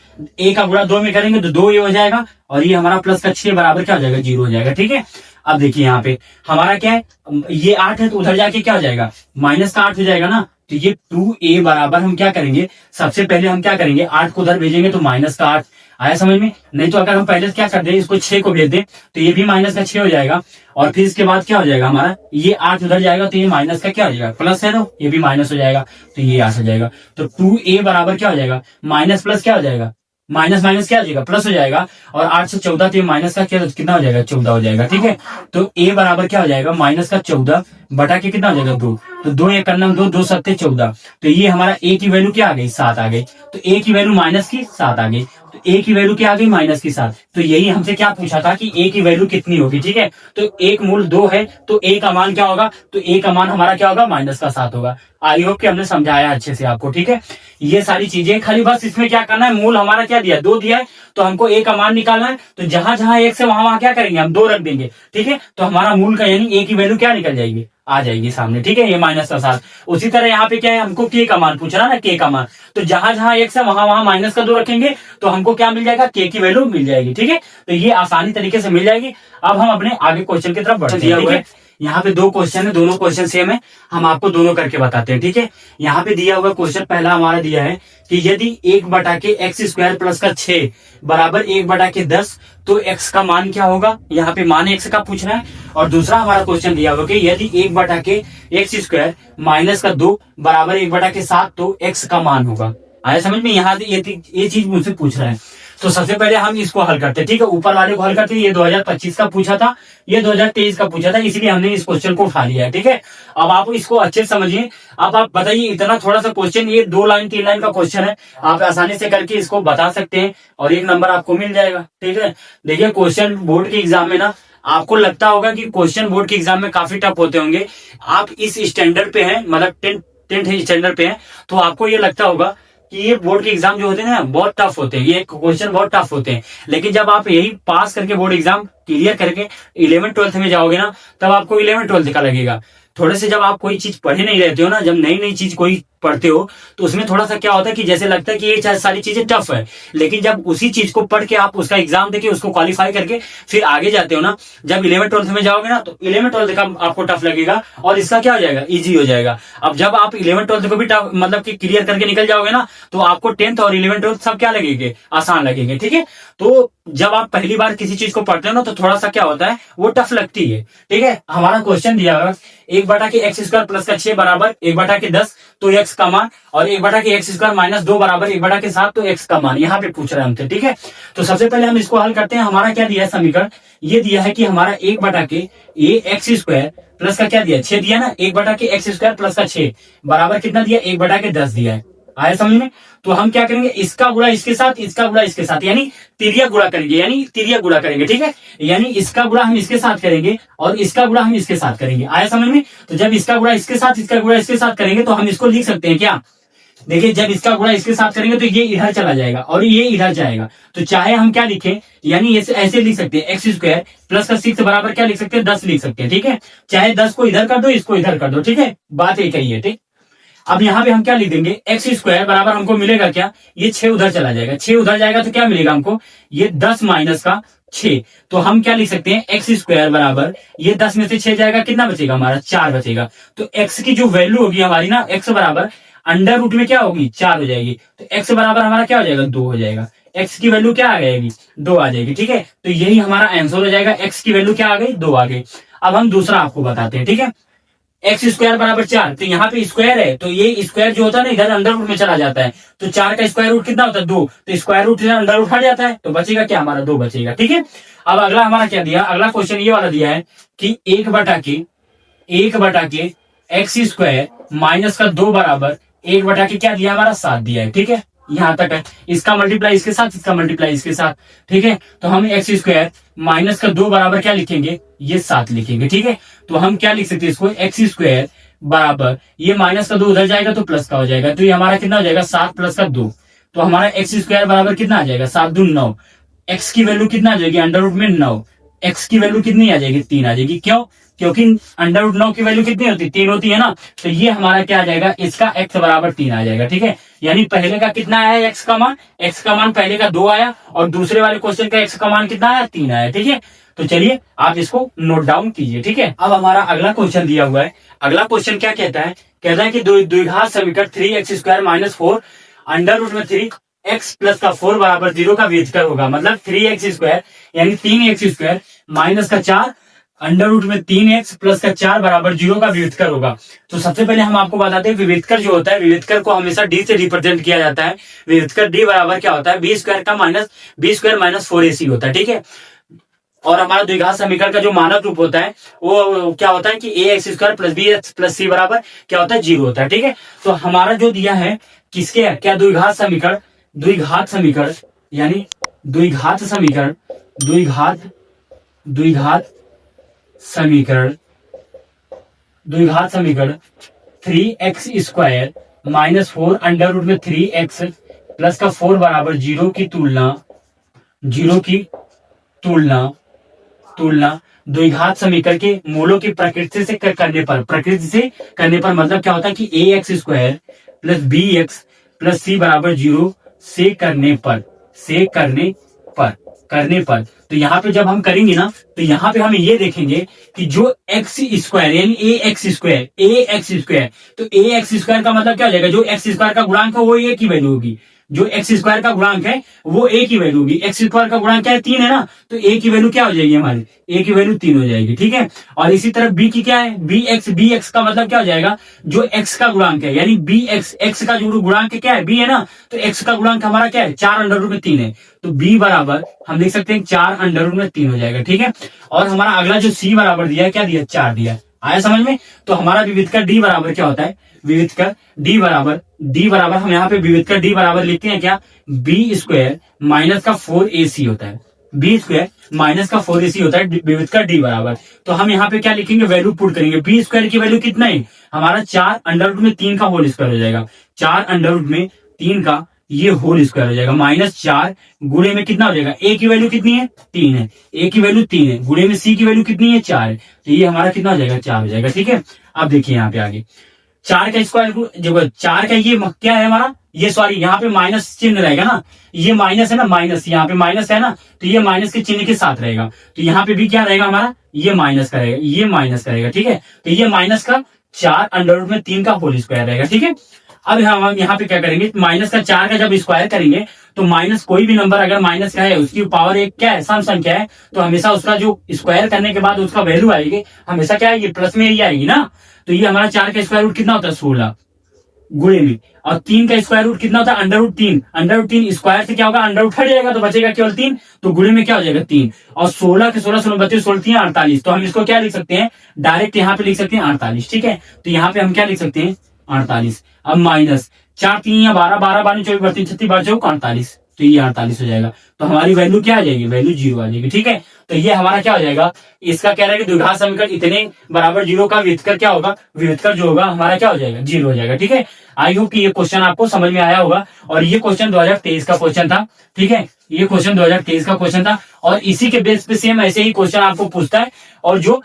a का गुणा 2 में करेंगे तो 2a हो जाएगा, और ये हमारा प्लस का 6 बराबर क्या हो जाएगा? 0 हो जाएगा। ठीक है, अब देखिए यहाँ पे हमारा क्या है, ये 8 है तो उधर जाके क्या हो जाएगा? माइनस का 8 हो जाएगा ना। तो ये 2a बराबर हम क्या करेंगे? सबसे पहले हम क्या करेंगे? 8 को उधर भेजेंगे तो माइनस का 8 आया समझ में? नहीं तो अगर हम पहले क्या कर दें, इसको 6 को भेज दें तो ये भी माइनस का 6 हो जाएगा, और फिर इसके बाद क्या हो जाएगा हमारा? ये 8 उधर जाएगा तो ये माइनस का क्या हो जाएगा? प्लस है, तो ये भी माइनस हो जाएगा, तो ये 8 हो जाएगा। तो 2a बराबर क्या हो जाएगा? माइनस प्लस क्या हो जाएगा? माइनस माइनस क्या हो जाएगा? प्लस हो जाएगा, और 8 से 14 तो ये माइनस का कितना हो जाएगा? 14 हो जाएगा। ठीक है, तो a बराबर क्या हो जाएगा? माइनस का 14 बटा के कितना हो जाएगा? 2। तो 2 एक करना 2, 2 सत्ते 14। तो ये हमारा a की वैल्यू क्या आ गई? 7 आ गई। तो a की वैल्यू माइनस की 7 आ गई, तो a की वैल्यू क्या आ गई? माइनस की 7। तो यही हमसे क्या पूछा था कि a की वैल्यू कितनी होगी। ठीक है, तो एक मूल 2 है, तो a का मान क्या होगा? तो a का मान हमारा क्या होगा? माइनस का 7 होगा। आई होप कि हमने समझाया अच्छे से आपको। ठीक है, ये सारी चीजें खाली बस इसमें क्या करना है, मूल हमारा क्या दिया? 2 दिया है, तो हमको a का मान निकालना है। तो जहां जहां 1 से वहां वहां क्या करेंगे? हम 2 रख देंगे। ठीक है, तो हमारा मूल का यानी a की वैल्यू क्या निकल जाएगी? आ जाएगी सामने। ठीक है, ये माइनस का 7। उसी तरह यहाँ पे क्या है, हमको k का मान पूछ रहा ना, k का मान। तो जहां जहां 1 से वहां वहां माइनस का 2 रखेंगे तो हमको क्या मिल जाएगा? k की वैल्यू मिल जाएगी। ठीक है, तो ये आसानी तरीके से मिल जाएगी। अब हम अपने आगे क्वेश्चन की तरफ बढ़ते हैं। ठीक है, यहाँ पे 2 क्वेश्चन है, दोनों क्वेश्चन सेम है, हम आपको दोनों करके बताते हैं। ठीक है, यहाँ पे दिया हुआ क्वेश्चन पहला हमारा दिया है कि यदि 1 बटा के x² प्लस का 6 बराबर 1 बटा के 10, तो x का मान क्या होगा? यहाँ पे मान x का पूछ रहा है। और दूसरा हमारा क्वेश्चन दिया हुआ कि यदि 1 बटा के x² माइनस का 2 बराबर 1 बटा के 7, तो x का मान होगा। आया समझ में? यहाँ ये चीज मुझसे पूछ रहा है। तो सबसे पहले हम इसको हल करते हैं। ठीक है, ऊपर वाले को हल करते हैं। ये 2025 का पूछा था, ये 2023 का पूछा था, इसलिए हमने इस क्वेश्चन को उठा लिया है। ठीक है, अब आप इसको अच्छे से समझिए। अब आप बताइए, इतना थोड़ा सा क्वेश्चन, ये 2 लाइन 3 लाइन का क्वेश्चन है, आप आसानी से करके इसको बता सकते हैं और 1 नंबर आपको मिल जाएगा। ठीक है, देखिए क्वेश्चन बोर्ड के एग्जाम में ना, आपको लगता होगा कि क्वेश्चन बोर्ड के एग्जाम में काफी टफ होते होंगे। आप इस स्टैंडर्ड पे हैं, मतलब 10th स्टैंडर्ड पे हैं, तो आपको ये लगता होगा कि ये बोर्ड के एग्जाम जो होते हैं ना, बहुत टफ होते हैं, ये क्वेश्चन बहुत टफ होते हैं। लेकिन जब आप यही पास करके बोर्ड एग्जाम क्लियर करके 11th 12th में जाओगे ना, तब आपको 11th 12th का लगेगा। थोड़े से जब आप कोई चीज पढ़े नहीं रहते हो ना, जब नई नई चीज कोई पढ़ते हो, तो उसमें थोड़ा सा क्या होता है कि जैसे लगता है कि ये सारी चीजें टफ है, लेकिन जब उसी चीज को पढ़ के आप उसका एग्जाम देके उसको क्वालिफाई करके फिर आगे जाते हो ना, जब 11th 12th में जाओगे ना, तो 11th 12th का आपको टफ लगेगा और इसका क्या हो जाएगा? इजी हो जाएगा। अब जब आप 11th 12th को भी टफ मतलब कि क्लियर करके निकल जाओगे ना, तो आपको 10th और 11th 12th सब क्या लगेंगे? आसान लगेंगे। ठीक है, तो जब आप पहली बार किसी चीज को पढ़ते हो ना, तो थोड़ा सा क्या होता है, वो टफ लगती है। ठीक है, हमारा क्वेश्चन दिया हुआ 1 बटा के x² प्लस का 6 बराबर 1 बटा के 10, तो x का मान, और 1 बटा के x² माइनस 2 बराबर 1 बटा के 7, तो x का मान यहाँ पे पूछ रहे हैं हमसे। ठीक है, तो सबसे पहले हम इसको हल करते हैं। हमारा क्या दिया है समीकरण? ये दिया है कि हमारा 1 बटा के x² प्लस का क्या दिया? 6 दिया ना, 1 बटा के x² प्लस का 6 बराबर कितना दिया? 1 बटा के 10 दिया है। आया समझ में? तो हम क्या करेंगे, इसका गुणा इसके साथ, इसका गुणा इसके साथ, यानी तिर्यक गुणा करेंगे, यानी तिर्यक गुणा करेंगे, ठीक है। यानी इसका गुणा हम इसके साथ करेंगे और इसका गुणा हम इसके साथ करेंगे। आया समझ में? तो जब इसका गुणा इसके साथ, इसका गुणा इसके साथ करेंगे तो हम इसको लिख सकते हैं क्या, देखिए जब इसका गुणा इसके साथ करेंगे तो ये इधर चला जाएगा और ये इधर जाएगा। तो चाहे हम क्या लिखें, यानी ऐसे लिख सकते हैं, एक्स स्क्वायर प्लस का 6 बराबर क्या लिख सकते हैं, 10 लिख सकते हैं, ठीक है। चाहे 10 को इधर कर दो, इसको इधर कर दो, ठीक है, बात एक ही है, ठीक। अब यहाँ पे हम क्या लिख देंगे, एक्स स्क्वायर बराबर हमको मिलेगा क्या, ये 6 उधर चला जाएगा, 6 उधर जाएगा तो क्या मिलेगा हमको, ये 10 माइनस का 6। तो हम क्या लिख सकते हैं, एक्स स्क्वायर बराबर ये 10 में से 6 जाएगा, कितना बचेगा हमारा, 4 बचेगा। तो एक्स की जो वैल्यू होगी हमारी ना, एक्स बराबर अंडर रूट में क्या होगी, 4 हो जाएगी। तो एक्स बराबर हमारा क्या हो जाएगा, 2 हो जाएगा। एक्स की वैल्यू क्या आ जाएगी, 2 आ जाएगी, ठीक है। तो यही हमारा आंसर हो जाएगा, एक्स की वैल्यू क्या आ गई, 2 आ गई। अब हम दूसरा आपको बताते हैं, ठीक है। एक्स स्क्वायर बराबर 4, तो यहाँ पे स्क्वायर है तो ये स्क्वायर जो होता है ना इधर अंडर रूट में चला जाता है। तो 4 का स्क्वायर रूट कितना होता है, 2। तो स्क्वायर रूट से अंडर रूट हट जाता है, तो बचेगा क्या हमारा, 2 बचेगा, ठीक है। अब अगला हमारा क्या दिया, अगला क्वेश्चन ये वाला दिया है कि 1 बटा के एक्स स्क्वायर माइनस का 2 बराबर 1 बटा के क्या दिया हमारा, 7 दिया है, ठीक है। यहां तक है, इसका मल्टीप्लाई इसके साथ, इसका मल्टीप्लाई इसके साथ, ठीक है। तो हम एक्स स्क्वायर माइनस का 2 बराबर क्या लिखेंगे, ये 7 लिखेंगे, ठीक है। तो हम क्या लिख सकते हैं इसको, एक्स स्क्वायर बराबर ये माइनस का 2 उधर जाएगा तो प्लस का हो जाएगा, तो ये हमारा कितना हो जाएगा, 7 प्लस का 2। तो हमारा एक्स स्क्वायर बराबर कितना आ जाएगा, 7 दूनी 9। एक्स की वैल्यू कितना आ जाएगी, अंडर रूट में 9। एक्स की वैल्यू कितनी आ जाएगी, 3 आ जाएगी। क्यों, क्योंकि अंडर रूट 9 की वैल्यू कितनी होती है, 3 होती है ना। तो ये हमारा क्या आ जाएगा, इसका एक्स बराबर 3 आ जाएगा, ठीक है। यानी पहले का कितना आया एक्स का मान, एक्स का मान पहले का 2 आया और दूसरे वाले क्वेश्चन का एक्स का मान कितना आया, 3 आया, ठीक है। तो चलिए आप इसको नोट डाउन कीजिए, ठीक है। अब हमारा अगला क्वेश्चन दिया हुआ है। अगला क्वेश्चन क्या कहता है, कहता है कि द्विघात समीकरण 3x square minus 4 under root में 3x प्लस का 4 बराबर 0 का विभाजक होगा। मतलब 3x स्क्वायर यानी 3x स्क्वायर माइनस का 4 अंडर रूट में 3x प्लस का 4 बराबर 0 का विभाजक होगा। तो सबसे पहले हम आपको बताते हैं विभाजक जो होता है, विभाजक को हमेशा d से रिप्रेजेंट किया जाता है। विभाजक d बराबर क्या होता है, b स्क्वायर का minus b square minus 4ac होता है, ठीक है। और हमारा द्विघात समीकरण का जो मानक रूप होता है वो क्या होता है कि ax square plus bx plus c बराबर क्या होता है, 0 होता है, ठीक है। तो हमारा जो दिया है किसके क्या, द्विघात समीकरण यानी द्विघात समीकरण 3x square minus 4 under root में 3x प्लस का 4 बराबर 0 की तुलना द्विघात समीकरण के मूलों की प्रकृति से करने पर मतलब क्या होता है कि ax square plus bx plus c बराबर 0 से करने पर तो यहाँ पे जब हम करेंगे ना, तो यहाँ पे हम ये देखेंगे कि जो एक्स स्क्वायर यानी ax स्क्वायर, तो ax स्क्वायर का मतलब क्या हो जाएगा, जो एक्स स्क्वायर का गुणांक है वो a की वैल्यू होगी, जो एक्स स्क्वायर का गुणांक है वो a की वैल्यू होगी। एक्स स्क्वायर का गुणांक क्या है, 3 है ना, तो a की वैल्यू क्या हो जाएगी हमारी, a की वैल्यू 3 हो जाएगी, ठीक है। और इसी तरह b की क्या है, bx का मतलब क्या हो जाएगा, जो x का गुणांक है यानी x का जो गुणांक क्या है, b है ना, तो x का गुणांक हमारा क्या है, 4 अंडर रूट में 3 है। तो b बराबर हम लिख सकते हैं 4 अंडर रूट में 3 हो जाएगा, ठीक है। और हमारा अगला जो c बराबर दिया है, क्या दिया, 4 दिया। आया समझ में? तो हमारा विविधकर d बराबर क्या होता है, विविधकर d बराबर हम यहाँ पे विविधकर d बराबर लिखते हैं क्या, b स्क्वायर माइनस का 4ac होता है, b स्क्वायर माइनस का 4ac होता है विविधकर d बराबर। तो हम यहाँ पे क्या लिखेंगे, वैल्यू पुट करेंगे। b स्क्वायर की वैल्यू कितना है हमारा, 4 अंडर रूट में 3 का होल स्क्वायर हो जाएगा, 4 अंडर रूट में 3 का ये होल स्क्वायर हो जाएगा, माइनस 4 गुणे में कितना हो जाएगा, a की वैल्यू कितनी है, 3 है, a की वैल्यू 3 है, गुणे में c की वैल्यू कितनी है, 4 है। तो ये हमारा कितना हो जाएगा, 4 हो जाएगा, ठीक है। अब देखिए यहाँ पे आगे 4 का स्क्वायर, जब 4 का ये क्या है हमारा, ये सॉरी यहाँ पे माइनस चिन्ह रहेगा ना, ये माइनस है ना, माइनस यहाँ पे माइनस है ना, तो ये माइनस के चिन्ह के साथ रहेगा। तो यहाँ पे भी क्या रहेगा हमारा, ये माइनस करेगा, ये माइनस करेगा, ठीक है। तो ये माइनस का 4 अंडर रूट में 3 का होल स्क्वायर रहेगा, ठीक है। अब हम यहाँ पे क्या करेंगे, माइनस का 4 का जब स्क्वायर करेंगे तो माइनस कोई भी नंबर अगर माइनस का है उसकी पावर एक क्या है, सम संख्या है, तो हमेशा उसका जो स्क्वायर करने के बाद उसका वैल्यू आएगी हमेशा क्या है, ये प्लस में ही आएगी ना। तो ये हमारा 4 का स्क्वायर रूट कितना होता है, 16 गुणे में, और 3 का स्क्वायर रूट कितना होता है, अंडर रूट 3 स्क्वायर से क्या होगा, अंडर रूट हट जाएगा तो बचेगा केवल 3, तो गुणे में क्या हो जाएगा 3, और 16 के 16 16 32 16 48। तो हम इसको क्या लिख सकते हैं, डायरेक्ट यहाँ पे लिख सकते हैं 48, ठीक है। तो यहाँ पे हम क्या लिख सकते हैं, 48। अब माइनस 4 3 या 12, 12 12 24 32 36 12 चौक 48, तो ये 48 हो जाएगा। तो हमारी वैल्यू क्या आ जाएगी, वैल्यू 0 आ जाएगी। ठीक है, तो ये हमारा क्या हो जाएगा, इसका कह रहा है कि द्विघात समीकरण इतने बराबर 0 का विभेदकर क्या होगा, विभेदकर जो होगा हमारा क्या हो जाएगा, 0 हो जाएगा। ठीक है, आई होप कि ये क्वेश्चन आपको समझ में आया होगा। और ये क्वेश्चन 2023 का क्वेश्चन था। ठीक है, ये क्वेश्चन 2023 का क्वेश्चन था और इसी के बेस पे सेम ऐसे ही क्वेश्चन आपको पूछता है और जो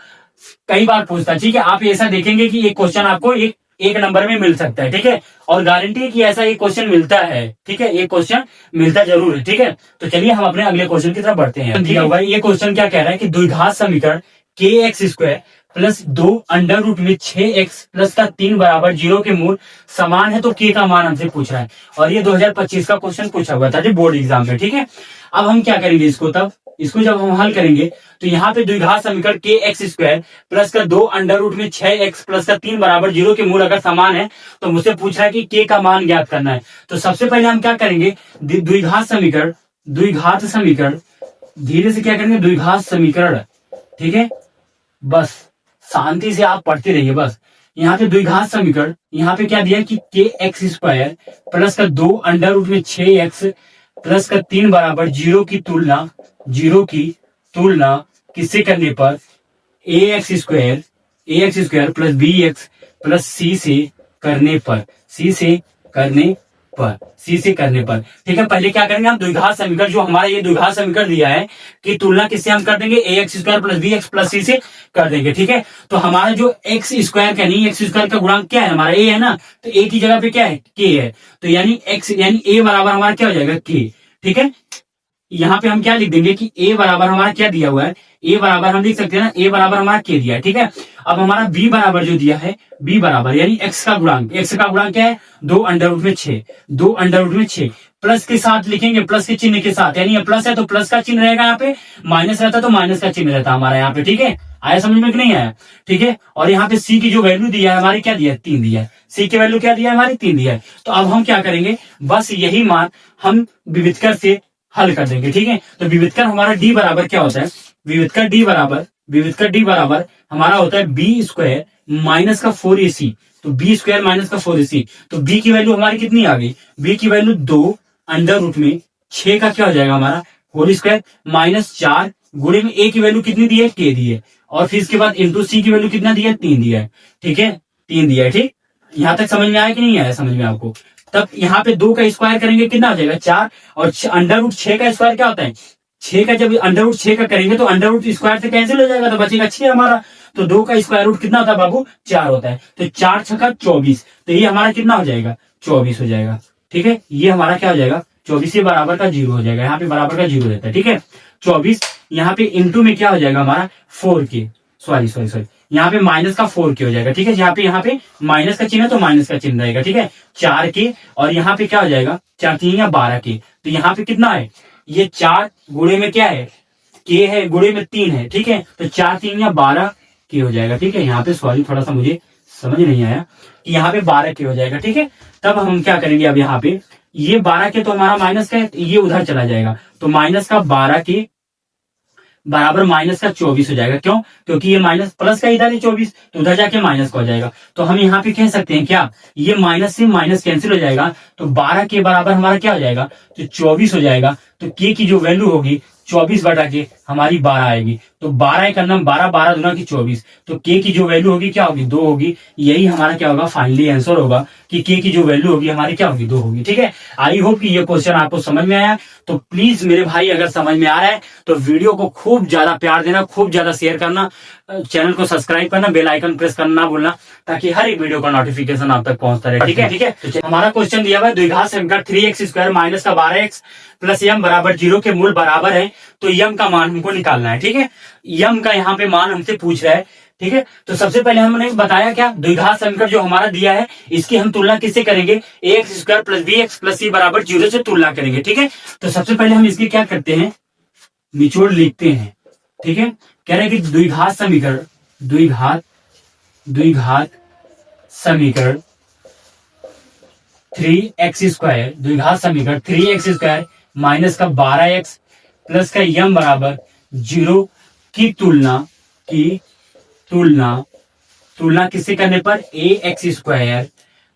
कई बार पूछता है। ठीक है, आप ऐसा देखेंगे कि एक क्वेश्चन आपको एक नंबर में मिल सकता है। ठीक है, और गारंटी है कि ऐसा एक क्वेश्चन मिलता है। ठीक है, एक क्वेश्चन मिलता जरूर है। ठीक है, तो चलिए हम अपने अगले क्वेश्चन की तरफ बढ़ते हैं। दिया हुआ ये क्वेश्चन क्या कह रहा है कि द्विघात समीकरण के x square plus 2 under root में 6x प्लस का 3 बराबर 0 के मूल समान है तो के का मान हमसे पूछ रहा है। और ये 2025 का क्वेश्चन पूछा हुआ था जो बोर्ड एग्जाम में। ठीक है, अब हम क्या करेंगे इसको जब हम हल करेंगे तो यहाँ पे द्विघात समीकरण के एक्स स्क्वायर प्लस का 2 अंडर रूट में 6x प्लस का 3 बराबर 0 के मूल अगर समान है तो मुझसे पूछ रहा है कि के का मान ज्ञात करना है। तो सबसे पहले हम क्या करेंगे, द्विघात समीकरण धीरे से क्या करेंगे, द्विघात समीकरण। ठीक है, बस शांति से आप पढ़ते रहिए। बस यहाँ पे द्विघात समीकरण, यहाँ पे क्या दिया कि के एक्स स्क्वायर प्लस का 2 अंडर रूट में 6x प्लस का 3 बराबर 0 की तुलना किससे करने पर, A X square plus B X plus C से करने पर। ठीक है, पहले क्या करेंगे हम द्विघात समीकरण, जो हमारा ये द्विघात समीकरण दिया है कि तुलना किससे हम कर देंगे, A X square plus B X plus C से कर देंगे। ठीक है, तो हमारा जो एक्स स्क्वायर का नहीं, एक्स स्क्वायर का गुणांक क्या है हमारा, ए है ना, तो ए की जगह पे क्या है, के है। तो यानी ए बराबर हमारा क्या हो जाएगा, के। ठीक है, यहाँ पे हम क्या लिख देंगे कि ए बराबर हमारा क्या दिया हुआ है, ए बराबर हम लिख सकते हैं ना, ए बराबर हमारा के दिया है। ठीक है, अब हमारा बी बराबर जो दिया है, बी बराबर यानी एक्स का गुणांक क्या है, 2 अंडर रूट में 6 प्लस के साथ लिखेंगे, प्लस के चिन्ह के साथ, यानी ये प्लस है तो प्लस का चिन्ह रहेगा, यहाँ पे माइनस रहता तो माइनस का चिन्ह रहता हमारा यहाँ पे। ठीक है, आया समझ में कि नहीं आया। ठीक है, और यहाँ पे सी की जो वैल्यू दिया है हमारी क्या दिया है, 3 दिया है। सी की वैल्यू क्या दिया है हमारी, 3 दिया है। तो अब हम क्या करेंगे, बस यही मान हम विविधकर से हल कर देंगे। ठीक है, तो विविधकर हमारा डी बराबर क्या होता है, विविधकर डी बराबर हमारा होता है बी स्क्वायर माइनस का 4ac, तो बी स्क्वायर माइनस का 4ac। तो बी की वैल्यू हमारी कितनी आ गई, बी की वैल्यू 2 अंडर रूट में 6 का क्या हो जाएगा हमारा होल स्क्वायर माइनस 4 गुणे में ए की वैल्यू कितनी दी है, के दी है, और फिर इसके बाद इंटू सी की वैल्यू कितना दिया है, 3 दिया है। ठीक है, 3 दिया है। ठीक, यहां तक समझ में आया कि नहीं आया समझ में आपको। तब यहाँ पे 2 का स्क्वायर करेंगे कितना हो जाएगा, 4, और अंडर रूट 6 का स्क्वायर क्या होता है, 6 का जब अंडर रूट 6 का करेंगे तो अंडर रूट स्क्वायर से कैंसिल हो जाएगा, तो बचेगा 6 हमारा। तो 2 का स्क्वायर रूट कितना होता है बाबू, 4 होता है। तो 4 छक्का 24, तो ये हमारा कितना हो जाएगा, 24 हो जाएगा। ठीक है, ये हमारा क्या हो जाएगा, 24 के बराबर का 0 हो जाएगा, यहाँ पे बराबर का 0 रहता है। ठीक है, 24 यहाँ पे इंटू में क्या हो जाएगा हमारा 4 के, सॉरी यहाँ पे माइनस का 4 के हो जाएगा। ठीक है, यहाँ पे माइनस का चिन्ह है तो माइनस का चिन्ह रहेगा। ठीक है, 4 के, और यहाँ पे क्या हो जाएगा, 4 3 या 12 के, तो यहाँ पे कितना है, ये 4 गुणे में क्या है, के है, गुणे में 3 है। ठीक है, तो 4 3 या 12 के हो जाएगा। ठीक है, यहाँ पे सॉरी थोड़ा सा मुझे समझ नहीं आया कि यहाँ पे 12 के हो जाएगा। ठीक है, तब हम क्या करेंगे, अब यहाँ पे ये 12 के तो हमारा माइनस का है, ये उधर चला जाएगा, तो माइनस का 12 के बराबर माइनस का 24 हो जाएगा। क्यों, क्योंकि ये माइनस प्लस का इधर है 24, तो उधर जाके माइनस का हो जाएगा। तो हम यहाँ पे कह सकते हैं क्या, ये माइनस से माइनस कैंसिल हो जाएगा, तो 12 के बराबर हमारा क्या हो जाएगा, तो 24 हो जाएगा। तो के की जो वैल्यू होगी 24 बटा के हमारी 12 आएगी, तो 12 का नाम 12, 12 दूना की 24, तो के की जो वैल्यू होगी क्या होगी, 2 होगी। यही हमारा क्या होगा, फाइनली आंसर होगा कि के की जो वैल्यू होगी हमारी क्या होगी, 2 होगी। ठीक है, आई होप कि ये क्वेश्चन आपको समझ में आया। तो प्लीज मेरे भाई अगर समझ में आ रहा है तो वीडियो को खूब ज्यादा प्यार देना, खूब ज्यादा शेयर करना, चैनल को सब्सक्राइब करना, बेल आइकन प्रेस करना ना भूलना, ताकि हर एक वीडियो का नोटिफिकेशन आप तक पहुंचता रहे। ठीक है, ठीक है, तो हमारा क्वेश्चन दिया हुआ है द्विघात समीकरण 3x स्क्वायर माइनस का 12x प्लस यम बराबर 0 के मूल बराबर है, तो यम का मान हमको निकालना है। ठीक है, यम का यहाँ पे मान हमसे पूछ रहा है। ठीक है, तो सबसे पहले हमने बताया क्या, द्विघात समीकरण जो हमारा दिया है इसकी हम तुलना किससे करेंगे, X square plus B X plus C बराबर 0 से तुलना करेंगे। ठीक है, तो सबसे पहले हम इसकी क्या करते हैं, निचोड़ लिखते हैं। ठीक है, कह रहे हैं कि द्विघात समीकरण 3x स्क्वायर, द्विघात समीकरण 3x स्क्वायर माइनस का 12x प्लस का यम बराबर 0 की तुलना किससे करने पर, A X square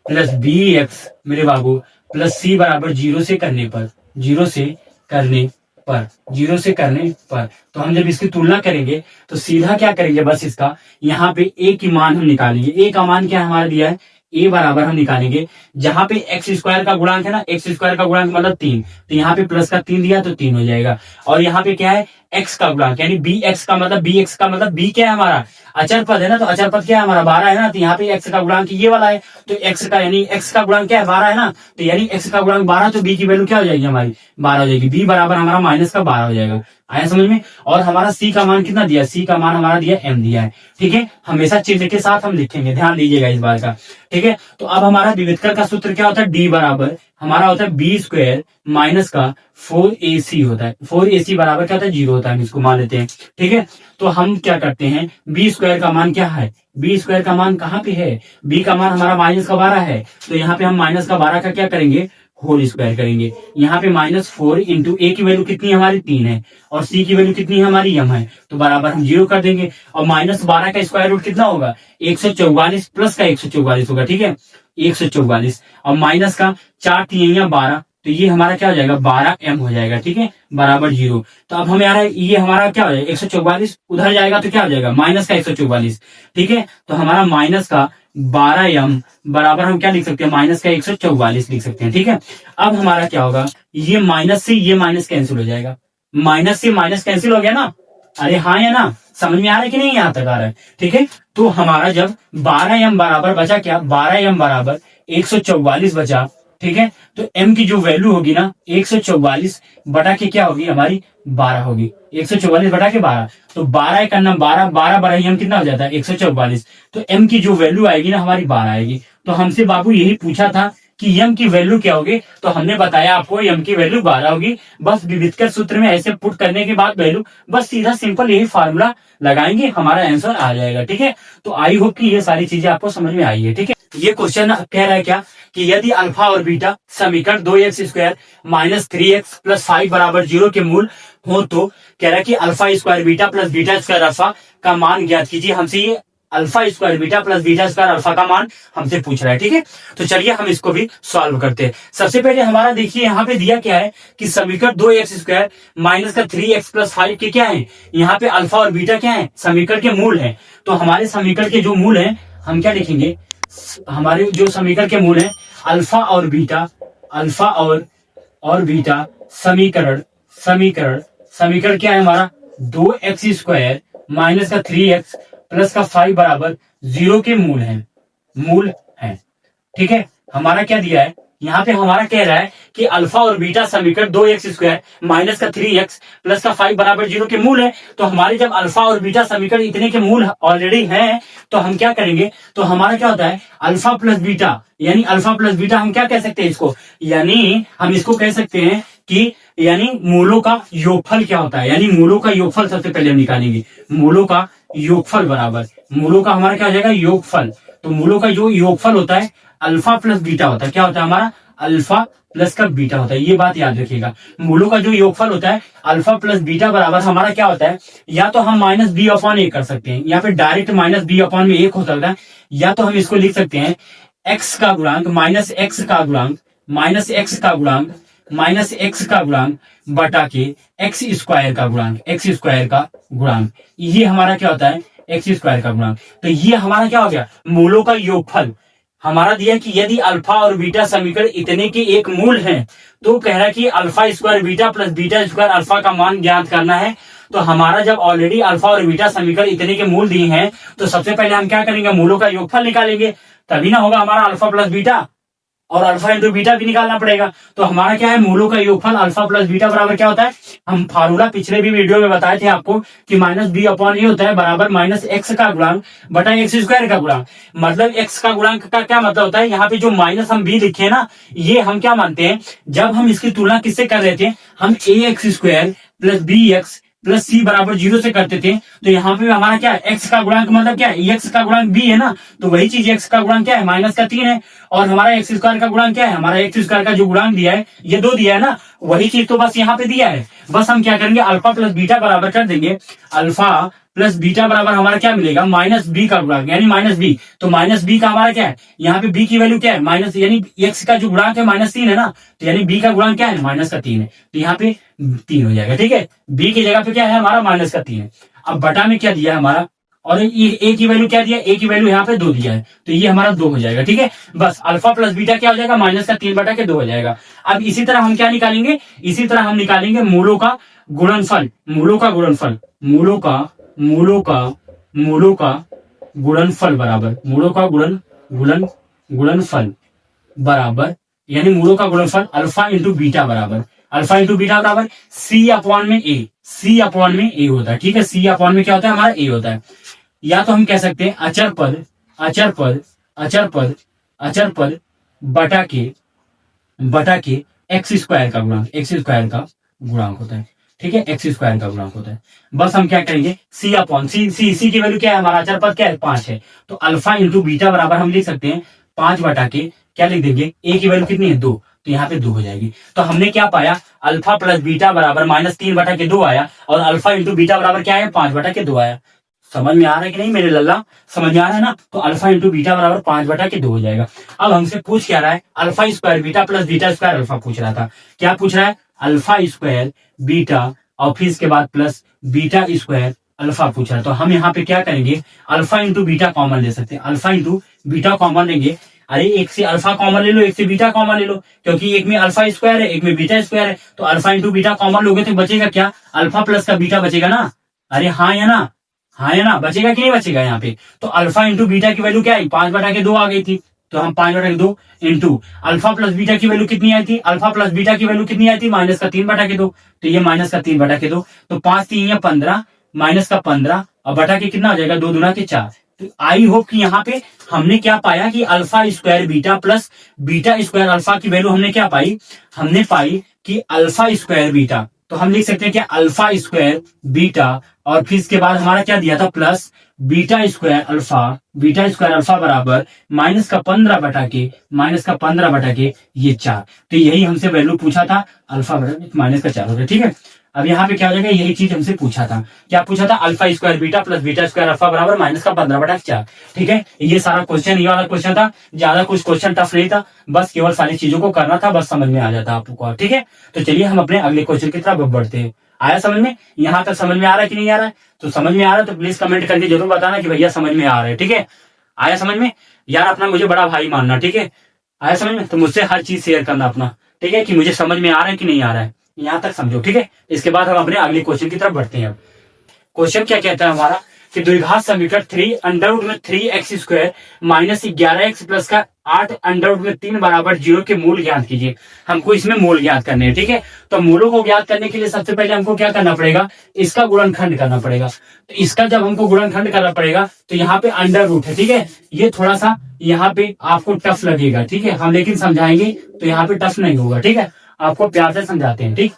plus B X मेरे बाबू प्लस सी बराबर जीरो से करने पर, जीरो से करने पर, जीरो से करने पर, तो हम जब इसकी तुलना करेंगे तो सीधा क्या करेंगे, बस इसका यहाँ पे ए की मान हम निकालेंगे। ए का मान क्या हमारा दिया है, ए बराबर हम निकालेंगे, जहां पे एक्स स्क्वायर का गुणांक है ना, एक्स स्क्वायर का गुणांक मतलब 3, तो यहाँ पे प्लस का 3 दिया तो 3 हो जाएगा। और यहाँ पे क्या है, एक्स का गुणांक यानी बी एक्स का मतलब, बी एक्स का मतलब बी क्या है हमारा, अचर पद है ना, तो अचर पद क्या है हमारा 12 है ना, तो यहाँ पे एक्स का गुणांक ये वाला है, तो एक्स का यानी एक्स का गुणांक क्या है 12 है ना, तो यानी एक्स का गुणांक 12, तो बी की वैल्यू क्या हो जाएगी हमारी 12 हो जाएगी। बी बराबर हमारा माइनस का 12 हो जाएगा। आया समझ में। और हमारा सी का मान कितना दिया, सी का मान हमारा दिया एम दिया है। ठीक है, हमेशा चिन्ह के साथ हम लिखेंगे, ध्यान दीजिएगा इस बात का। ठीक है, तो अब हमारा विविधकर का सूत्र क्या होता है, डी बराबर हमारा होता है बी स्क्वायर माइनस का 4ac होता है। 4ac बराबर क्या होता है 0 होता है, हम इसको मान लेते हैं। ठीक है, तो हम क्या करते हैं, बी स्क्वायर का मान क्या है, बी स्क्वायर का मान कहाँ पे है, बी का मान हमारा माइनस का 12 है, तो यहाँ पे हम माइनस का 12 का क्या करेंगे, होल स्क्वायर करेंगे। यहाँ पे -4 इंटू ए की वैल्यू कितनी है हमारी 3 है, और सी की वैल्यू कितनी है हमारी m है, तो बराबर हम 0 कर देंगे। और -12 का स्क्वायर रूट कितना होगा 144 प्लस का 144 होगा। ठीक है, 144 और माइनस का 4 3 12, तो ये हमारा क्या हो जाएगा 12m हो जाएगा। ठीक है, बराबर 0। तो अब हमें आ रहा है ये हमारा क्या हो जाएगा 144 उधर जाएगा तो क्या हो जाएगा माइनस का 144। ठीक है, तो हमारा माइनस का 12m बराबर हम क्या लिख सकते हैं, माइनस का 144 लिख सकते हैं। ठीक है, अब हमारा क्या होगा, ये माइनस से ये माइनस कैंसिल हो जाएगा, माइनस से माइनस कैंसिल हो गया ना, अरे हाँ या ना, समझ में आ रहा है कि नहीं, यहाँ तक आ रहा है। ठीक है, तो हमारा जब 12m बराबर बचा क्या, 12m बराबर 144 बचा। ठीक है, तो m की जो वैल्यू होगी ना 144 बटा के क्या होगी हमारी 12 होगी, 144 बटा के 12, तो 12 का नाम 12, 12 बड़ा m कितना हो जाता है 144, तो m की जो वैल्यू आएगी ना हमारी 12 आएगी। तो हमसे बाबू यही पूछा था कि m की वैल्यू क्या होगी, तो हमने बताया आपको m की वैल्यू 12 होगी। बस विविधकर सूत्र में ऐसे पुट करने के बाद वैल्यू बस सीधा सिंपल यही फार्मूला लगाएंगे, हमारा आंसर आ जाएगा। ठीक है, तो आई होप कि ये सारी चीजें आपको समझ में आई है। ठीक है, ये क्वेश्चन कह रहा है क्या कि यदि अल्फा और बीटा समीकरण 2x square minus 3x plus 5 बराबर 0 के मूल हो, तो कह रहा है कि alpha square beta plus beta square alpha का मान ज्ञात कीजिए। हमसे ये alpha square beta plus beta square alpha का मान हमसे पूछ रहा है। ठीक है, तो चलिए हम इसको भी सॉल्व करते हैं। सबसे पहले हमारा देखिए यहाँ पे दिया क्या है कि समीकरण 2x स्क्वायर माइनस का 3x प्लस 5 के क्या है, यहाँ पे अल्फा और बीटा क्या है समीकरण के मूल है। तो हमारे समीकरण के जो मूल है हम क्या लिखेंगे, हमारे जो समीकरण के मूल है अल्फा और बीटा, अल्फा और बीटा समीकरण समीकरण समीकरण क्या है हमारा 2x स्क्वायर माइनस का 3x प्लस का 5 बराबर 0 के मूल है। ठीक है, हमारा क्या दिया है यहाँ पे, हमारा कह रहा है कि अल्फा और बीटा समीकरण 2x स्क्वायर माइनस का 3x प्लस का 5 बराबर 0 के मूल है। तो हमारे जब अल्फा और बीटा समीकरण इतने के मूल ऑलरेडी हैं, तो हम क्या करेंगे, तो हमारा क्या होता है अल्फा प्लस बीटा, यानी अल्फा प्लस बीटा हम क्या कह सकते हैं इसको, यानी हम इसको कह सकते हैं कि यानी मूलों का योगफल क्या होता है, यानी मूलों का योगफल सबसे पहले हम निकालेंगे। मूलों का योगफल बराबर, मूलों का हमारा क्या हो जाएगा योगफल, तो मूलों का जो योगफल होता है अल्फा प्लस बीटा होता है, क्या होता है हमारा अल्फा प्लस का बीटा होता है, ये बात याद रखिएगा। मूलों का जो योगफल होता है अल्फा प्लस बीटा बराबर हमारा क्या होता है, या तो हम माइनस बी अपॉन ए कर सकते हैं, या फिर डायरेक्ट माइनस बी अपॉन में 1 हो सकता है, या तो हम इसको लिख सकते हैं एक्स का गुणांक माइनस एक्स का गुणांक माइनस एक्स का गुणांक माइनस एक्स का गुणांक बटा के एक्स स्क्वायर का गुणांक, एक्स स्क्वायर का गुणांक, ये हमारा क्या होता है एक्स स्क्वायर का गुणांक। तो ये हमारा क्या हो गया मूलों का योगफल। हमारा दिया कि यदि अल्फा और बीटा समीकरण इतने के एक मूल हैं, तो कह रहा है कि alpha square beta plus beta square alpha का मान ज्ञात करना है। तो हमारा जब ऑलरेडी अल्फा और बीटा समीकरण इतने के मूल दिए हैं, तो सबसे पहले हम क्या करेंगे मूलों का योगफल निकालेंगे, तभी ना होगा हमारा अल्फा प्लस बीटा, और अल्फा इंटू बीटा भी निकालना पड़ेगा। तो हमारा क्या है मूलों का योगफल अल्फा प्लस बीटा बराबर क्या होता है, हम फार्मूला पिछले भी वीडियो में बताए थे आपको कि माइनस बी अपॉन ए होता है बराबर माइनस एक्स का गुणांक बटा एक्स स्क्वायर का गुणांक। मतलब एक्स का गुणांक का क्या मतलब होता है, यहाँ पे जो माइनस हम बी लिखे ना, ये हम क्या मानते हैं, जब हम इसकी तुलना किससे कर रहे थे, हम A X square plus B X plus C बराबर 0 से करते थे। तो यहाँ पे हमारा क्या है एक्स का गुणांक मतलब क्या है एक्स का गुणांक बी है ना, तो वही चीज एक्स का गुणांक क्या है माइनस का 3 है, और हमारा एक्स स्क्वायर का गुणांक क्या है, हमारा एक्स स्क्वायर का जो गुणांक दिया है ये 2 दिया है ना, वही चीज तो बस यहाँ पे दिया है। बस हम क्या करेंगे, अल्फा प्लस बीटा बराबर कर देंगे, अल्फा प्लस बीटा बराबर हमारा क्या मिलेगा, माइनस बी का गुणांक यानी माइनस बी। तो माइनस बी का हमारा क्या है, यहाँ पे बी की वैल्यू क्या है, माइनस, यानी एक्स का जो गुणांक है -3 है ना, तो यानी बी का गुणांक क्या है, -3 है, तो यहाँ पे 3 हो जाएगा। ठीक है, बी की जगह पे क्या है हमारा -3 है। अब बटा में क्या दिया है हमारा, और ए की वैल्यू क्या दिया, ए की वैल्यू यहाँ पे 2 दिया है, तो ये हमारा 2 हो जाएगा। ठीक है, बस अल्फा प्लस बीटा क्या हो जाएगा, -3/2 हो जाएगा। अब इसी तरह हम क्या निकालेंगे, इसी तरह हम निकालेंगे मूलों का गुणनफल, मूलों का गुणनफल, मूलों का गुणनफल बराबर, मूलों का गुणनफल बराबर, यानी मूलों का गुणनफल अल्फा इंटू बीटा बराबर, अल्फा इंटू बीटा बराबर सी अपॉन में ए, सी अपॉन में ए होता है। ठीक है, सी अपॉन में क्या होता है हमारा, ए होता है। या तो हम कह सकते हैं अचर पद बटा के एक्स स्क्वायर का गुणांक होता है। ठीक है, एक्स स्क्वायर का गुणांक होता है। बस हम क्या करेंगे, सी अपॉन सी की वैल्यू क्या है, हमारा अचर पद क्या है, 5 है, तो अल्फा इंटू बीटा बराबर हम लिख सकते हैं 5 बटा के क्या लिख देंगे, ए की वैल्यू कितनी है, 2, तो यहाँ पे 2 हो जाएगी। तो हमने क्या पाया, अल्फा प्लस बीटा बराबर -3/2 आया, और अल्फा इंटू बीटा बराबर क्या है, 5/2 आया। समझ में आ रहा है कि नहीं मेरे लल्ला, समझ में आ रहा है ना। तो अल्फा इंटू बीटा बराबर 5/2 हो जाएगा। अब हमसे पूछ क्या रहा है, alpha square beta plus beta square alpha पूछ रहा था। क्या पूछ रहा है, अल्फा स्क्वायर बीटा और फिर इसके बाद प्लस बीटा स्क्वायर अल्फा पूछ रहा है। तो हम यहाँ पे क्या करेंगे, अल्फा इंटू बीटा कॉमन ले सकते हैं, अल्फा इंटू बीटा कॉमन लेंगे। अरे एक से अल्फा कॉमन ले लो, एक से बीटा कॉमन ले लो, क्योंकि एक में अल्फा स्क्वायर है, एक में बीटा स्क्वायर है। तो अल्फा इंटू बीटा कॉमन लोगे तो बचेगा क्या, अल्फा प्लस का बीटा बचेगा ना। अरे हाँ या ना, हाँ या ना, बचेगा कि नहीं बचेगा यहाँ पे। तो अल्फा इंटू बीटा की वैल्यू क्या है, 5/2 आ गई थी, तो हम 5/2 इंटू अल्फा प्लस बीटा की वैल्यू कितनी आई थी, अल्फा प्लस बीटा की वैल्यू कितनी आई थी, -3/2, तो ये -3/2, तो 5 3 या 15, -15 और बटा के कितना हो जाएगा, 2 दूना के 4। तो आई होप कि यहाँ पे हमने क्या पाया कि alpha square beta plus beta square alpha की वैल्यू हमने क्या पाई, हमने पाई कि अल्फा स्क्वायर बीटा, तो हम लिख सकते हैं कि अल्फा स्क्वायर बीटा और फिर इसके बाद हमारा क्या दिया था, प्लस बीटा स्क्वायर अल्फा बराबर -15/के ये 4। तो यही हमसे वैल्यू पूछा था, अल्फा बराबर -4 हो गया। ठीक है, अब यहाँ पे क्या हो जाएगा, यही चीज हमसे पूछा था। क्या पूछा था, alpha square beta plus beta square alpha बराबर -15/4। ठीक है, ये सारा क्वेश्चन, ये वाला क्वेश्चन था, ज्यादा कुछ क्वेश्चन टफ नहीं था, बस केवल सारी चीजों को करना था, बस समझ में आ जाता आपको। ठीक है, तो चलिए हम अपने अगले क्वेश्चन की तरफ बढ़ते हैं। आया समझ में, यहाँ तक समझ में आ रहा है कि नहीं आ रहा है, तो समझ में आ रहा है तो प्लीज कमेंट करके जरूर बताना कि भैया समझ में आ रहा है। ठीक है, आया समझ में यार, अपना मुझे बड़ा भाई मानना। ठीक है, आया समझ में, तो मुझसे हर चीज शेयर करना अपना। ठीक है, कि मुझे समझ में आ रहा है कि नहीं आ रहा है, यहाँ तक समझो। ठीक है, इसके बाद हम अपने अगले क्वेश्चन की तरफ बढ़ते हैं। क्वेश्चन क्या कहता है हमारा कि द्विघात समीकरण 3√3x² -11x प्लस का 8√3 बराबर 0 के मूल ज्ञात कीजिए। हमको इसमें मूल ज्ञात करने हैं। ठीक है, तो मूलों को ज्ञात करने के लिए सबसे पहले हमको क्या करना पड़ेगा, इसका गुणनखंड करना पड़ेगा। तो इसका जब हमको गुणनखंड करना पड़ेगा तो यहाँ पे अंडर रूट है। ठीक है, ये थोड़ा सा यहाँ पे आपको टफ लगेगा। ठीक है, हम लेकिन समझाएंगे तो यहाँ पे टफ नहीं होगा। ठीक है, आपको प्यार से समझाते हैं। ठीक,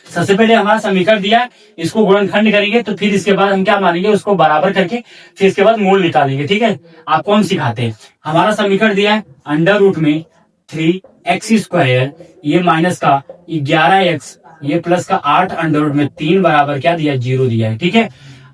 सबसे पहले हमारा समीकरण दिया है, इसको गुणनखंड करेंगे, तो फिर इसके बाद हम क्या मानेंगे, उसको बराबर करके फिर इसके बाद मूल निकालेंगे। ठीक है, आपको हम सिखाते हैं। हमारा समीकरण दिया है अंडर रूट में 3x², ये माइनस का 11x, ये प्लस का 8√3 बराबर क्या दिया, 0 दिया है। ठीक है,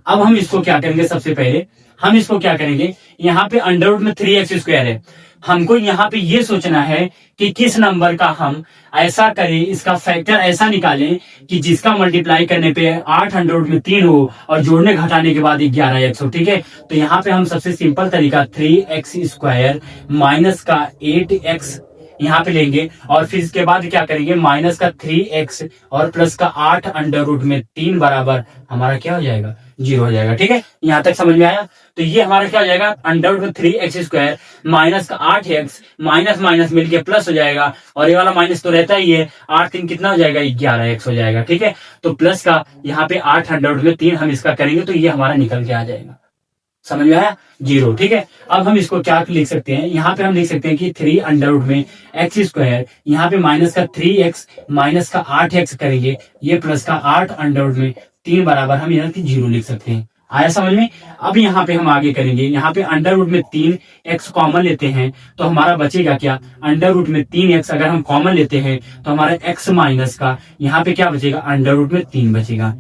अब हम इसको क्या करेंगे, सबसे पहले हम इसको क्या करेंगे, यहाँ पे अंडर रूट में 3x² है, हमको यहाँ पे ये सोचना है कि किस नंबर का हम ऐसा करें, इसका फैक्टर ऐसा निकालें कि जिसका मल्टीप्लाई करने पे 8√3 हो और जोड़ने घटाने के बाद 11x हो। ठीक है, तो यहाँ पे हम सबसे सिंपल तरीका 3x² माइनस का 8x यहाँ पे लेंगे, और फिर इसके बाद क्या करेंगे, माइनस का 3x और प्लस का 8√3 बराबर हमारा क्या हो जाएगा, 0 हो जाएगा। ठीक है, यहाँ तक समझ में आया। तो ये हमारा क्या हो जाएगा, अंडर रूट में 3x² माइनस का 8x, माइनस माइनस मिलके प्लस हो जाएगा, और ये वाला माइनस तो रहता ही है, 8 3 कितना हो जाएगा, 11x हो जाएगा। ठीक है, तो प्लस का यहाँ पे 8√3 हम इसका करेंगे तो ये हमारा निकल के आ जाएगा। समझ में आया, 0। ठीक है, अब हम इसको क्या लिख सकते हैं, यहाँ पे हम लिख सकते हैं कि 3 अंडर रूट में x², यहाँ पे माइनस का 3x माइनस का 8x करेंगे, ये प्लस का 8 अंडर रूट में 3 बराबर हम यहाँ की 0 लिख सकते हैं। आया समझ में। अब यहाँ पे हम आगे करेंगे, यहाँ पे अंडर रूट में 3x कॉमन लेते हैं तो हमारा बचेगा क्या, अंडर रूट में 3x अगर हम कॉमन लेते हैं तो हमारा x माइनस का यहाँ पे क्या बचेगा, अंडर रूट में 3 बचेगा।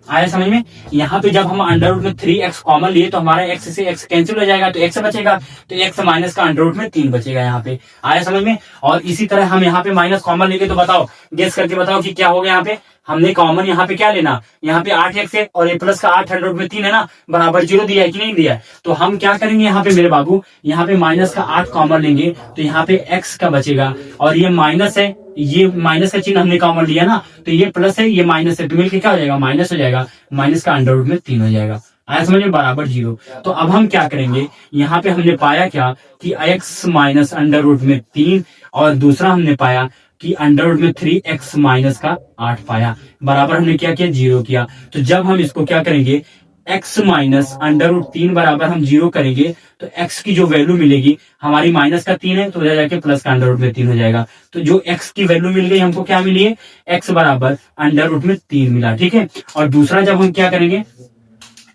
आया समझ में। यहाँ पे जब हम अंडर रूट में 3x कॉमन लिए तो हमारा x से x कैंसिल हो जाएगा तो x बचेगा, तो x माइनस का अंडर रूट में 3 बचेगा यहाँ पे। आया समझ में। और इसी तरह हम यहाँ पे माइनस कॉमन लेंगे तो बताओ, गेस करके बताओ कि क्या होगा। यहाँ पे हमने कॉमन यहाँ पे क्या लेना, यहाँ पे 8x है और a प्लस का 8 अंडर रूट में 3 है ना, बराबर 0 दिया है कि नहीं दिया है। तो हम क्या करेंगे यहाँ पे मेरे बाबू, यहाँ पे माइनस का 8 कॉमन लेंगे तो यहाँ पे x का बचेगा, और ये माइनस है, ये माइनस का चिन्ह हमने कॉमन लिया ना, तो ये प्लस है ये माइनस है, तो मिलकर क्या हो जाएगा, माइनस हो जाएगा, माइनस का अंडर रूट में 3 हो जाएगा। आया समझ में, बराबर 0। तो अब हम क्या करेंगे, यहाँ पे हमने पाया क्या कि x माइनस अंडर रूट में 3, और दूसरा हमने पाया कि अंडर रूट में 3x माइनस का 8 पाया, बराबर हमने क्या किया, 0 किया। तो जब हम इसको क्या करेंगे, x माइनस अंडर रूट 3 बराबर हम 0 करेंगे तो x की जो वैल्यू मिलेगी, हमारी माइनस का 3 है तो उधर जाके प्लस का अंडर रूट में 3 हो जाएगा। तो जो x की वैल्यू मिल गई हमको, क्या मिली है, x बराबर अंडर रूट में 3 मिला, ठीक है। और दूसरा जब हम क्या करेंगे,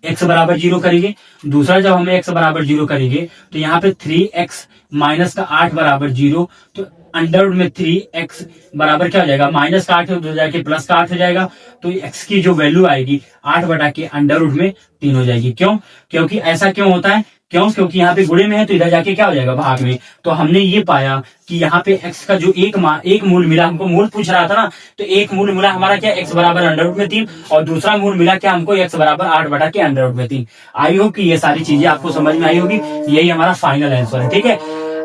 x बराबर 0 करेंगे, दूसरा जब हमें x बराबर 0 करेंगे तो यहाँ पे 3x माइनस का 8 बराबर 0, तो अंडर रूट में 3x बराबर क्या हो जाएगा, माइनस का 8 हो जाके प्लस का 8 हो जाएगा। तो x की जो वैल्यू आएगी 8 बटा के अंडर रूट में 3 हो जाएगी। क्यों, क्योंकि ऐसा क्यों होता है, क्योंकि यहाँ पे गुणे में है तो इधर जाके क्या हो जाएगा, भाग में। तो हमने ये पाया कि यहाँ पे x का जो एक मूल मिला, हमको मूल पूछ रहा था ना, तो एक मूल मिला हमारा क्या, x बराबर अंडर रूट में 3, और दूसरा मूल मिला क्या हमको, x बराबर 8 बटा के अंडर रूट में 3। आई होप कि ये सारी चीजें आपको समझ में आई होगी, यही हमारा फाइनल आंसर है, ठीक है।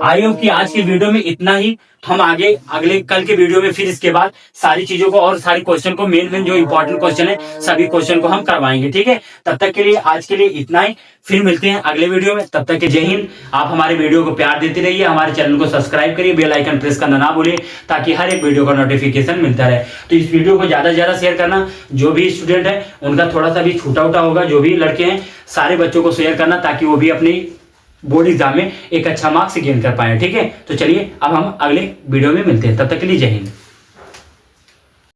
आई होप कि आज की वीडियो में इतना ही। हम आगे अगले कल के वीडियो में फिर इसके बाद सारी चीजों को और सारी क्वेश्चन को, मेन जो इंपॉर्टेंट क्वेश्चन है सभी क्वेश्चन को हम करवाएंगे, ठीक है। तब तक के लिए आज के लिए इतना ही, फिर मिलते हैं अगले वीडियो में। तब तक के जय हिंद। आप हमारे वीडियो को प्यार देते रहिए, हमारे चैनल को सब्सक्राइब करिए, बेल आइकन प्रेस करना ना भूलिए ताकि हर एक वीडियो का नोटिफिकेशन मिलता रहे। तो इस वीडियो को ज्यादा से ज्यादा शेयर करना, जो भी स्टूडेंट है उनका थोड़ा सा भी छूटा उठा होगा, जो भी लड़के हैं सारे बच्चों को शेयर करना ताकि वो भी अपनी बोर्ड एग्जाम में एक अच्छा मार्क्स गेन कर पाए, ठीक है। तो चलिए अब हम अगले वीडियो में मिलते हैं, तब तक के लिए जय हिंद।